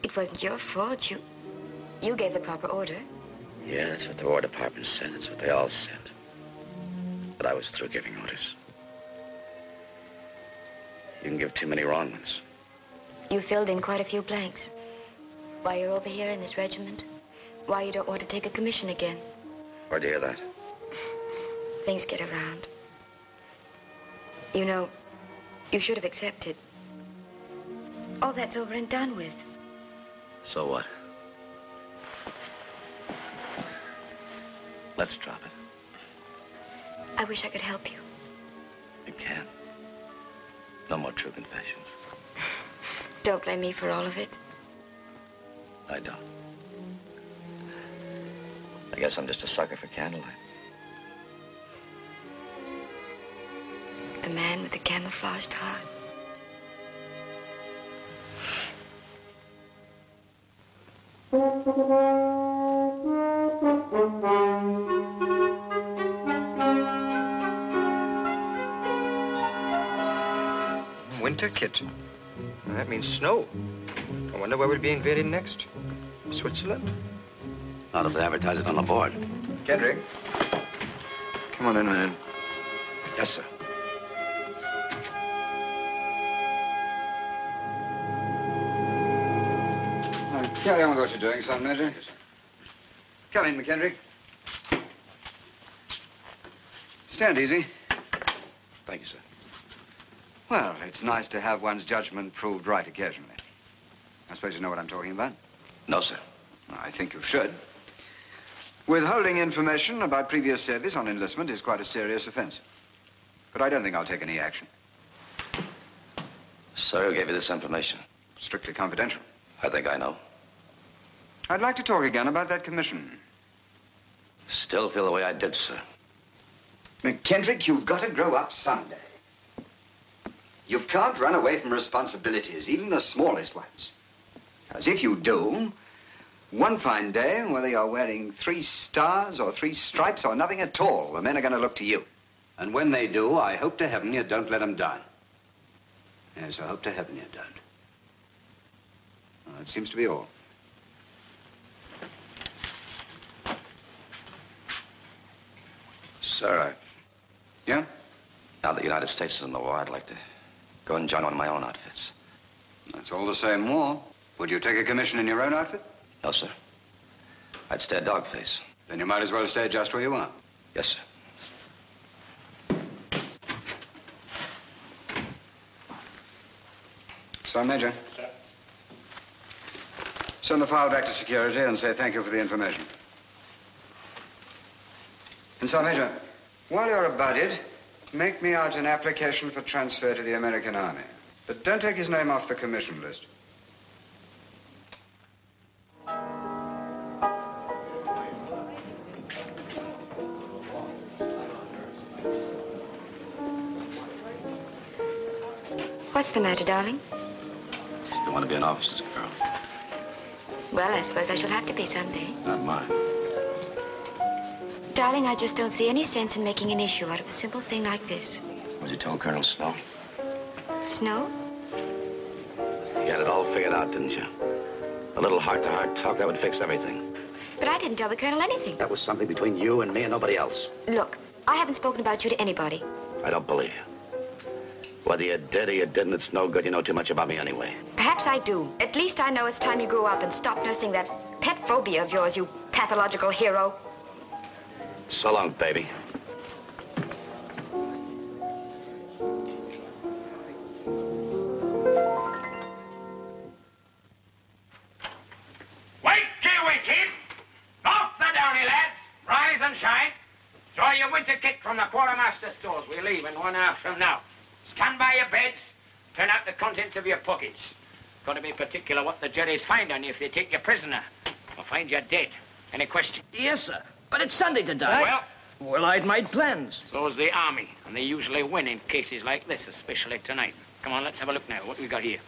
It wasn't your fault. You gave the proper order. Yeah, that's what the War Department said. That's what they all said. But I was through giving orders. You can give too many wrong ones. You filled in quite a few blanks. Why you're over here in this regiment. Why you don't want to take a commission again. Where'd you hear that? Things get around. You know, you should have accepted. All that's over and done with. So what? Let's drop it. I wish I could help you. You can't. No more true confessions. Don't blame me for all of it. I don't. I guess I'm just a sucker for candlelight. The man with the camouflaged heart. Winter kitchen. That means snow. I wonder where we'll be invaded next. Switzerland? Not if they advertise it on the board. Kendrick, come on in a minute. Yes, sir. Carry on with what you're doing, Sergeant Major. Come in, McKendrick. Stand easy. Thank you, sir. Well, it's nice to have one's judgment proved right occasionally. I suppose you know what I'm talking about? No, sir. I think you should. Withholding information about previous service on enlistment is quite a serious offense. But I don't think I'll take any action. Sir, who gave you this information? Strictly confidential. I think I know. I'd like to talk again about that commission. Still feel the way I did, sir. McKendrick, you've got to grow up someday. You can't run away from responsibilities, even the smallest ones. As if you do, one fine day, whether you're wearing 3 stars or 3 stripes or nothing at all, the men are going to look to you. And when they do, I hope to heaven you don't let them down. Yes, I hope to heaven you don't. Well, that seems to be all. Sir, Yeah? now that the United States is in the war, I'd like to go and join one of my own outfits. That's all the same war. Would you take a commission in your own outfit? No, sir. I'd stay at Dogface. Then you might as well stay just where you are. Yes, sir. Sergeant Major. Sir. Send the file back to security and say thank you for the information. And Sergeant Major, while you're about it, make me out an application for transfer to the American Army. But don't take his name off the commission list. What's the matter, darling? You want to be an officer's girl? Well, I suppose I shall have to be someday. Not mine. Darling, I just don't see any sense in making an issue out of a simple thing like this. What you told Colonel Snow? Snow? You had it all figured out, didn't you? A little heart-to-heart talk, that would fix everything. But I didn't tell the Colonel anything. That was something between you and me and nobody else. Look, I haven't spoken about you to anybody. I don't believe you. Whether you did or you didn't, it's no good. You know too much about me anyway. Perhaps I do. At least I know it's time you grew up and stopped nursing that pet phobia of yours, you pathological hero. So long, baby. Wakey! Off the downey, lads! Rise and shine. Draw your winter kit from the quartermaster stores. We're leaving 1 hour from now. Stand by your beds. Turn out the contents of your pockets. Got to be particular what the Jerrys find on you if they take you prisoner. Or find you dead. Any question? Yes, sir. But it's Sunday today. Well, I'd made plans. So's the army. And they usually win in cases like this, especially tonight. Come on, let's have a look now. What we got here?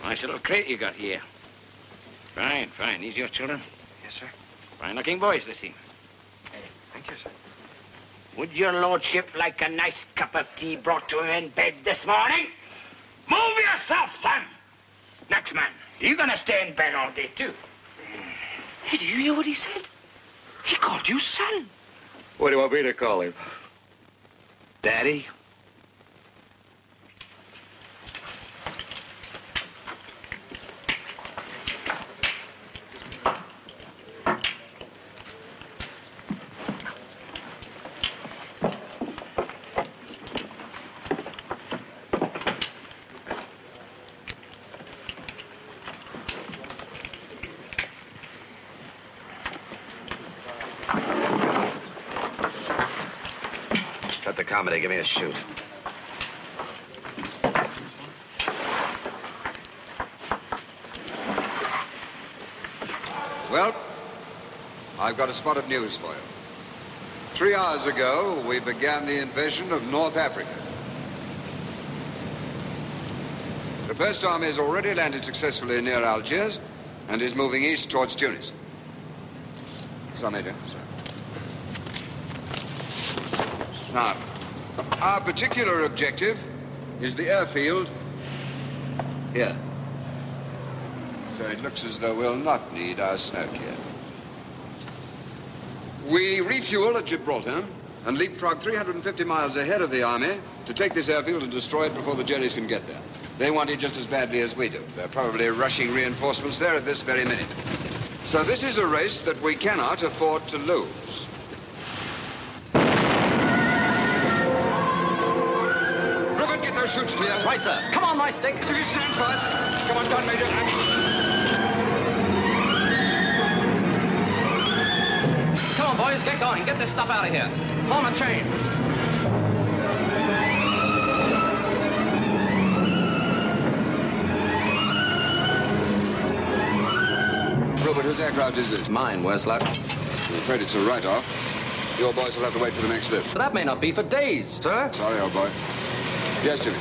Nice little crate you got here. Fine, fine. These your children? Yes, sir. Fine-looking boys, they seem. Thank you, sir. Would your lordship like a nice cup of tea brought to him in bed this morning? Move yourself, son! Next man, you gonna stay in bed all day, too? Hey, did you hear what he said? He called you son. What do you want me to call him? Daddy? comedy. Give me a shoot. Well, I've got a spot of news for you. 3 hours ago, we began the invasion of North Africa. The First Army has already landed successfully near Algiers and is moving east towards Tunis. Sir, Major. Sir. Now, our particular objective is the airfield here. So it looks as though we'll not need our smoke here. We refuel at Gibraltar and leapfrog 350 miles ahead of the army to take this airfield and destroy it before the Jerrys can get there. They want it just as badly as we do. They're probably rushing reinforcements there at this very minute. So this is a race that we cannot afford to lose. Rupert, get those chutes clear. Right, sir. Come on, my stick. You stand fast. Come on, Don, Major. Come on, boys, get going. Get this stuff out of here. Form a chain. Rupert, whose aircraft is this? Mine, worse luck. I'm afraid it's a write-off. Your boys will have to wait for the next lift. But that may not be for days. Sir? Sorry, old boy. Yes, Jimmy.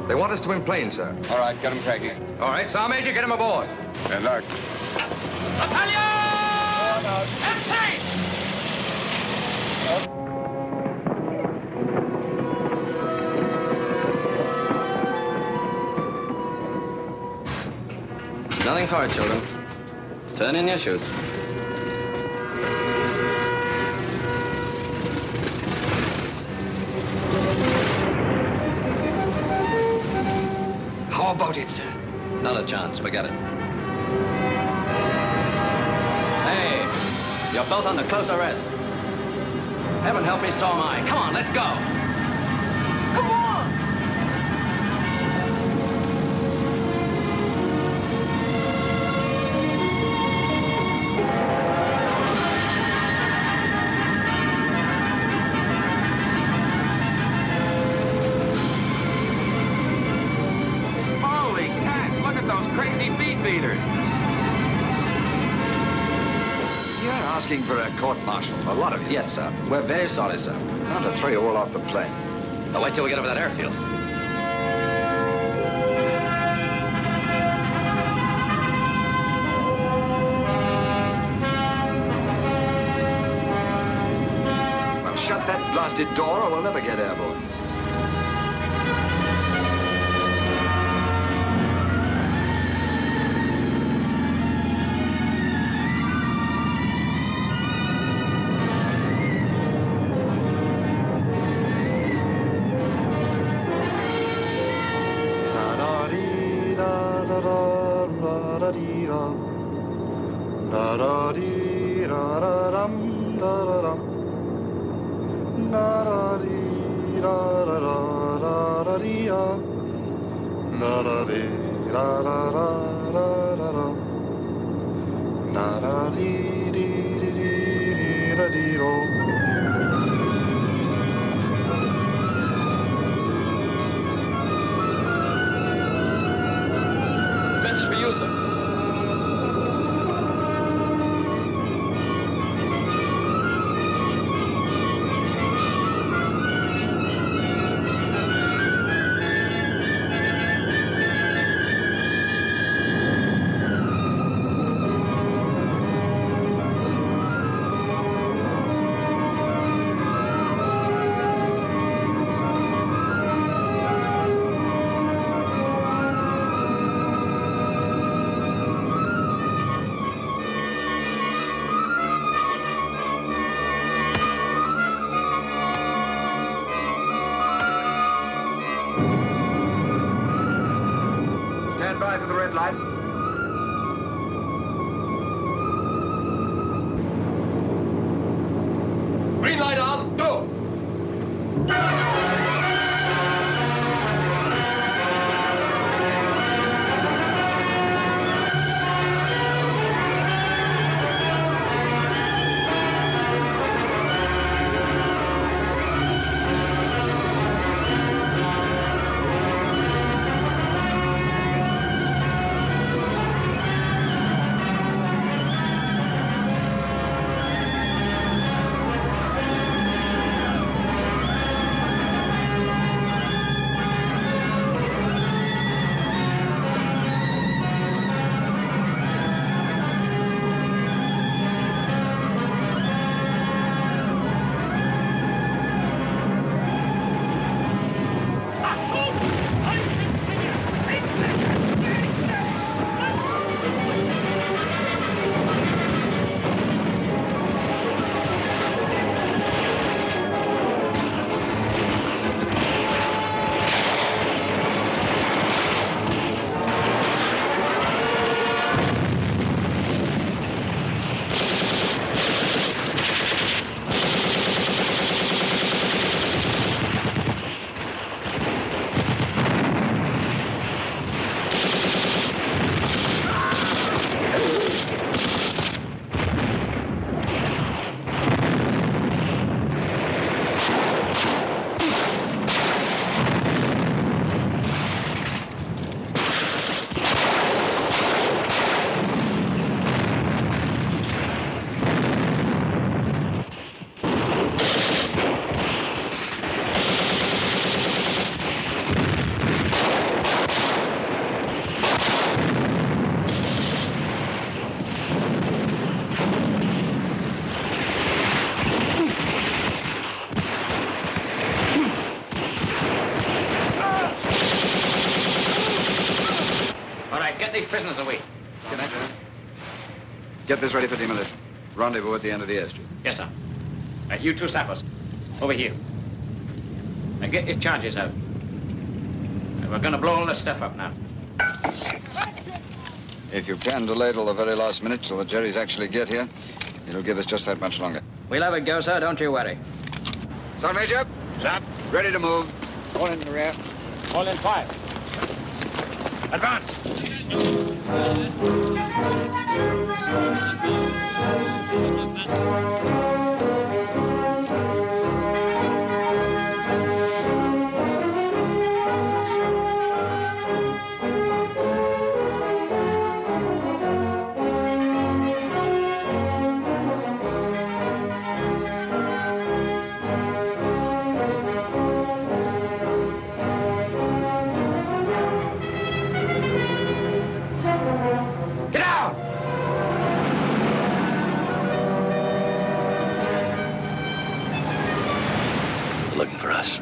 They want us to plane, sir. All right, get them cracking. All right, Sergeant Major, get them aboard. Good luck. Nothing for it, children. Turn in your chutes. How about it, sir? Not a chance. Forget it. Hey, you're both under close arrest. Heaven help me, so am I. Come on, let's go. Come on! Holy cats, look at those crazy beat beaters. You're asking for a court-martial, a lot of you. Yes, sir. We're very sorry, sir. Not to throw you all off the plane. Now, wait till we get over that airfield. Well, shut that blasted door or we'll never get airborne. Message for you, sir. Stand by for the red light. Green light on, go! these prisoners away. Good night, Lieutenant. Get this ready for demolition. Rendezvous at the end of the airstrip. Yes, sir. Right, you two sappers, over here. Now get your charges out. We're gonna blow all this stuff up now. If you can delay till the very last minute till the Jerrys actually get here, it'll give us just that much longer. We'll have it go, sir. Don't you worry. Sergeant Major. Sir. Ready to move. All in the rear. All in fire. Advance. Looking for us.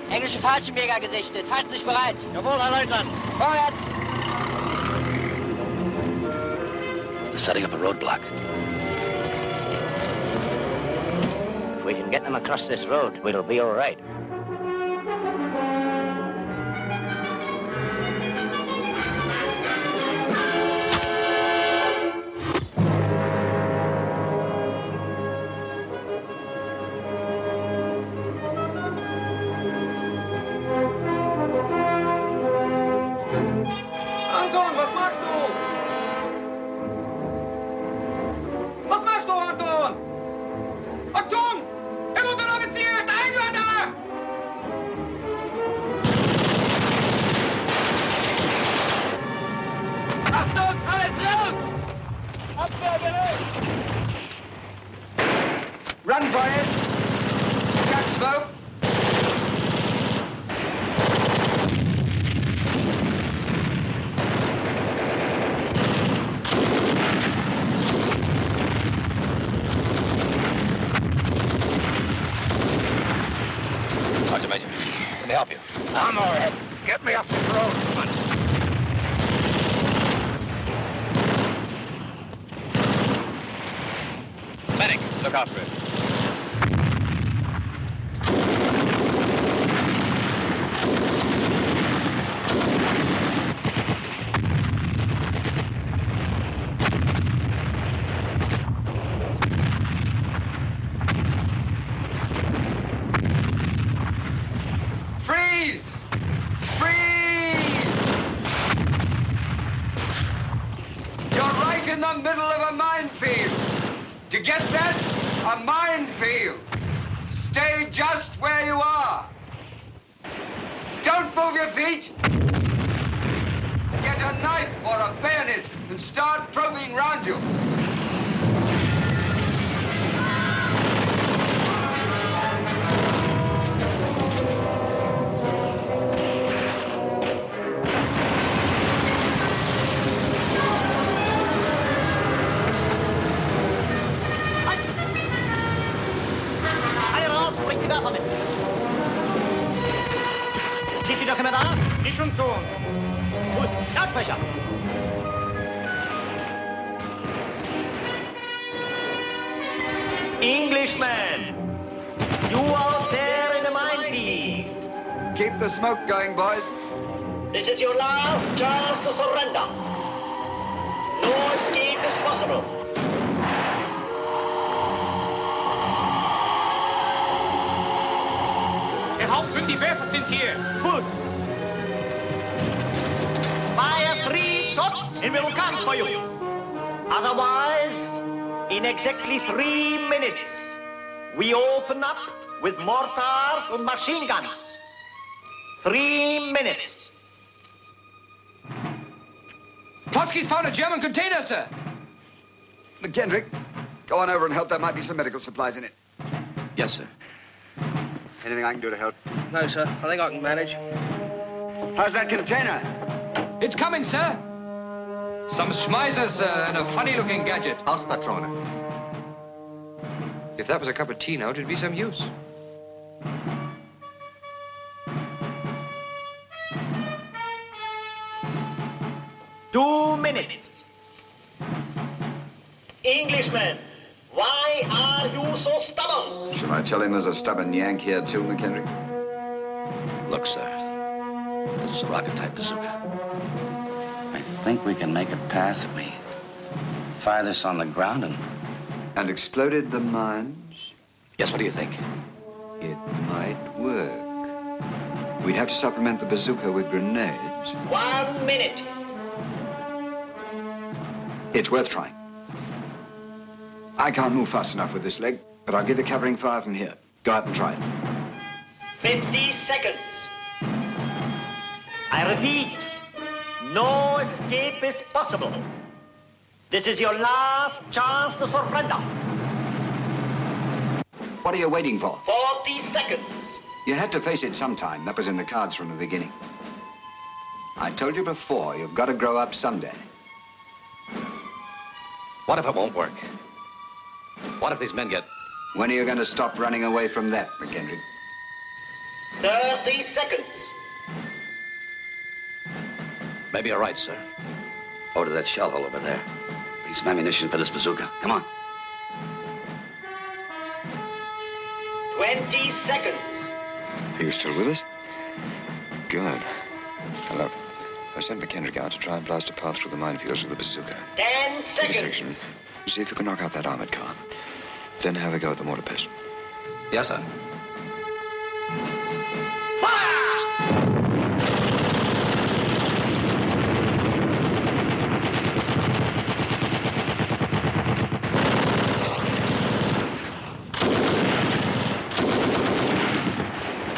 Englische Fallschirmjäger gesichtet. Halten sich bereit. Jawohl, Herr Leutnant. Vorwärts. We're setting up a roadblock. If we can get them across this road, we'll be all right. Run for it. Got smoke. Sergeant Major, let me help you. I'm all right. Get me off the road, come on. Medic, look out for it. Freeze! Freeze! You're right in the middle of a minefield. To get that? A minefield. Stay just where you are. Don't move your feet. Get a knife or a bayonet and start probing round you. Alle raus, bringt die Waffe mit. Sind die doch immer da? Nicht und tun. Gut, Lautsprecher. Englishman, you out there in the minefield. Keep the smoke going, boys. This is your last chance to surrender. No escape is possible. Der Hauptmann, die Werfer sind hier. Gut. Fire 3 shots and we will come for you. Otherwise, in exactly 3 minutes, we open up with mortars and machine guns. 3 minutes. Polski's found a German container, sir. McKendrick, go on over and help. There might be some medical supplies in it. Yes, sir. Anything I can do to help? No, sir. I think I can manage. How's that container? It's coming, sir. Some schmeisers, sir, and a funny-looking gadget. House patrone. If that was a cup of tea now, it'd be some use. Two minutes. Englishman, why are you so stubborn? Shall I tell him there's a stubborn Yank here too, McKendrick? Look, sir. This is a rocket-type bazooka. I think we can make a path if we fire this on the ground And exploded the mines? Yes, what do you think? It might work. We'd have to supplement the bazooka with grenades. 1 minute. It's worth trying. I can't move fast enough with this leg, but I'll give you covering fire from here. Go out and try it. 50 seconds. I repeat, no escape is possible. This is your last chance to surrender. What are you waiting for? 40 seconds. You had to face it sometime. That was in the cards from the beginning. I told you before, you've got to grow up someday. What if it won't work? What if these men get... When are you going to stop running away from that, McKendrick? 30 seconds. Maybe you're right, sir. Over to that shell hole over there. Bring some ammunition for this bazooka. Come on. 20 seconds. Are you still with us? Good. Now, look, I sent McKendrick out to try and blast a path through the minefields with the bazooka. 10 seconds. Section. See if you can knock out that armored car. Then have a go at the mortar pest. Yes, sir.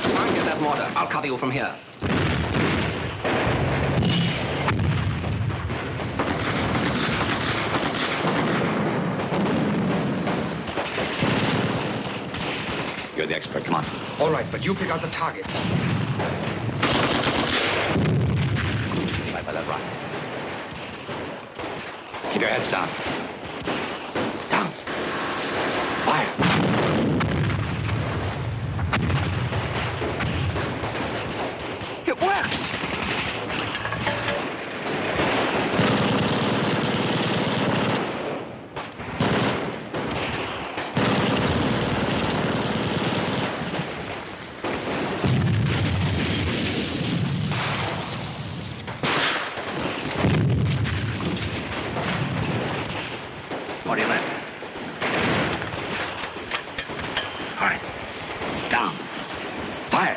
Try and get that mortar. I'll cover you from here. You're the expert. Come on. All right, but you pick out the targets. Right by that rock. Keep your heads down. Down. Fire. It works. What do you mean? All right. Down. Fire.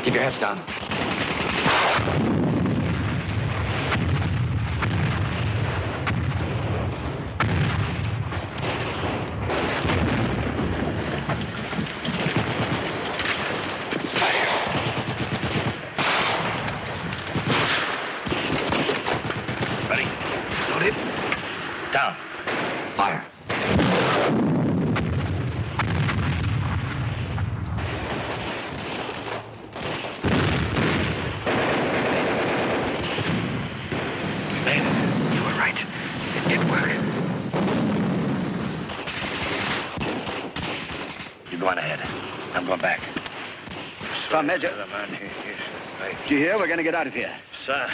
Keep your heads down. Ready? Loaded. Down. Fire. You were right. It did work. You're going ahead. I'm going back. Sir, Major. Do you hear? We're going to get out of here. Sir.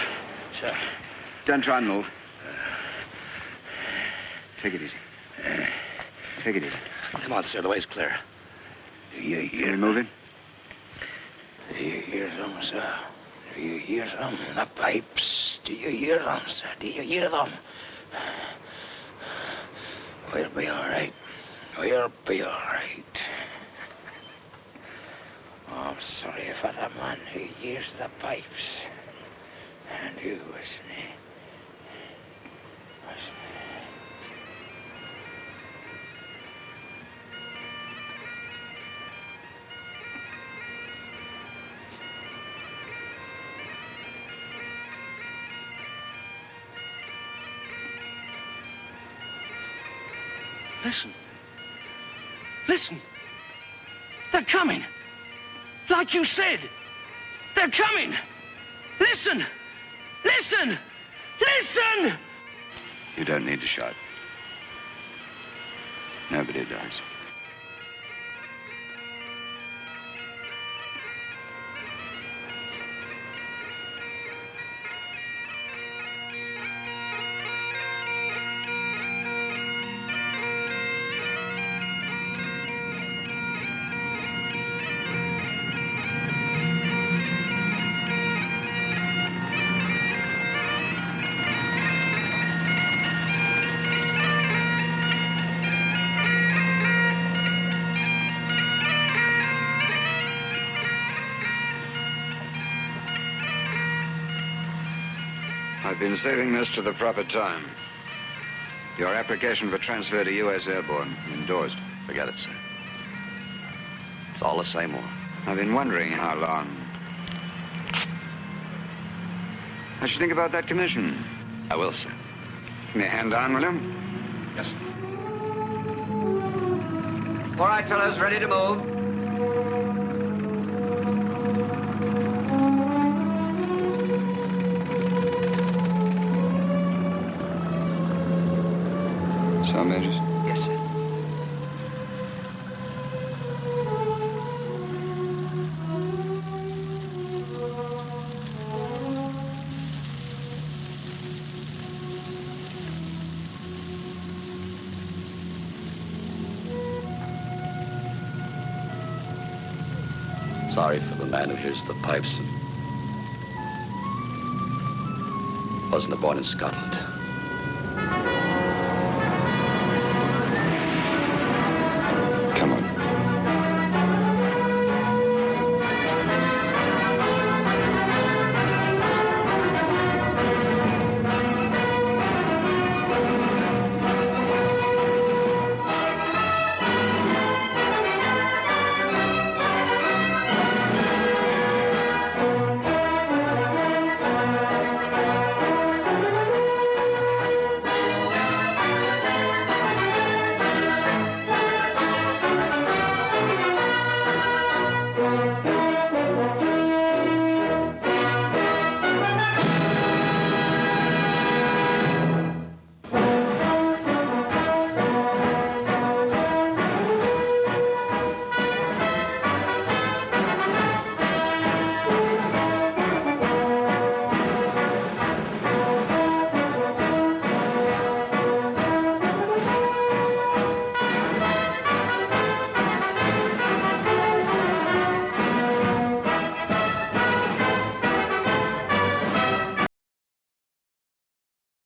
Don't try and move. Take it easy. Take it easy. Come on, sir. The way's clear. Do you hear? Can we move in? Do you hear them, sir? Do you hear them? The pipes. Do you hear them, sir? Do you hear them? We'll be all right. We'll be all right. Oh, I'm sorry for the man who used the pipes. And who wasn't he? Listen. Listen. They're coming. Like you said. They're coming. Listen. Listen. Listen! You don't need to shout. Nobody does. I've been saving this to the proper time. Your application for transfer to U.S. Airborne, endorsed. Forget it, sir. It's all the same war. I've been wondering how long. I should think about that commission. I will, sir. Give me a hand on, will you? Yes, sir. All right, fellows, ready to move. Some Majors? Yes, sir. Sorry for the man who hears the pipes. Wasn't born in Scotland.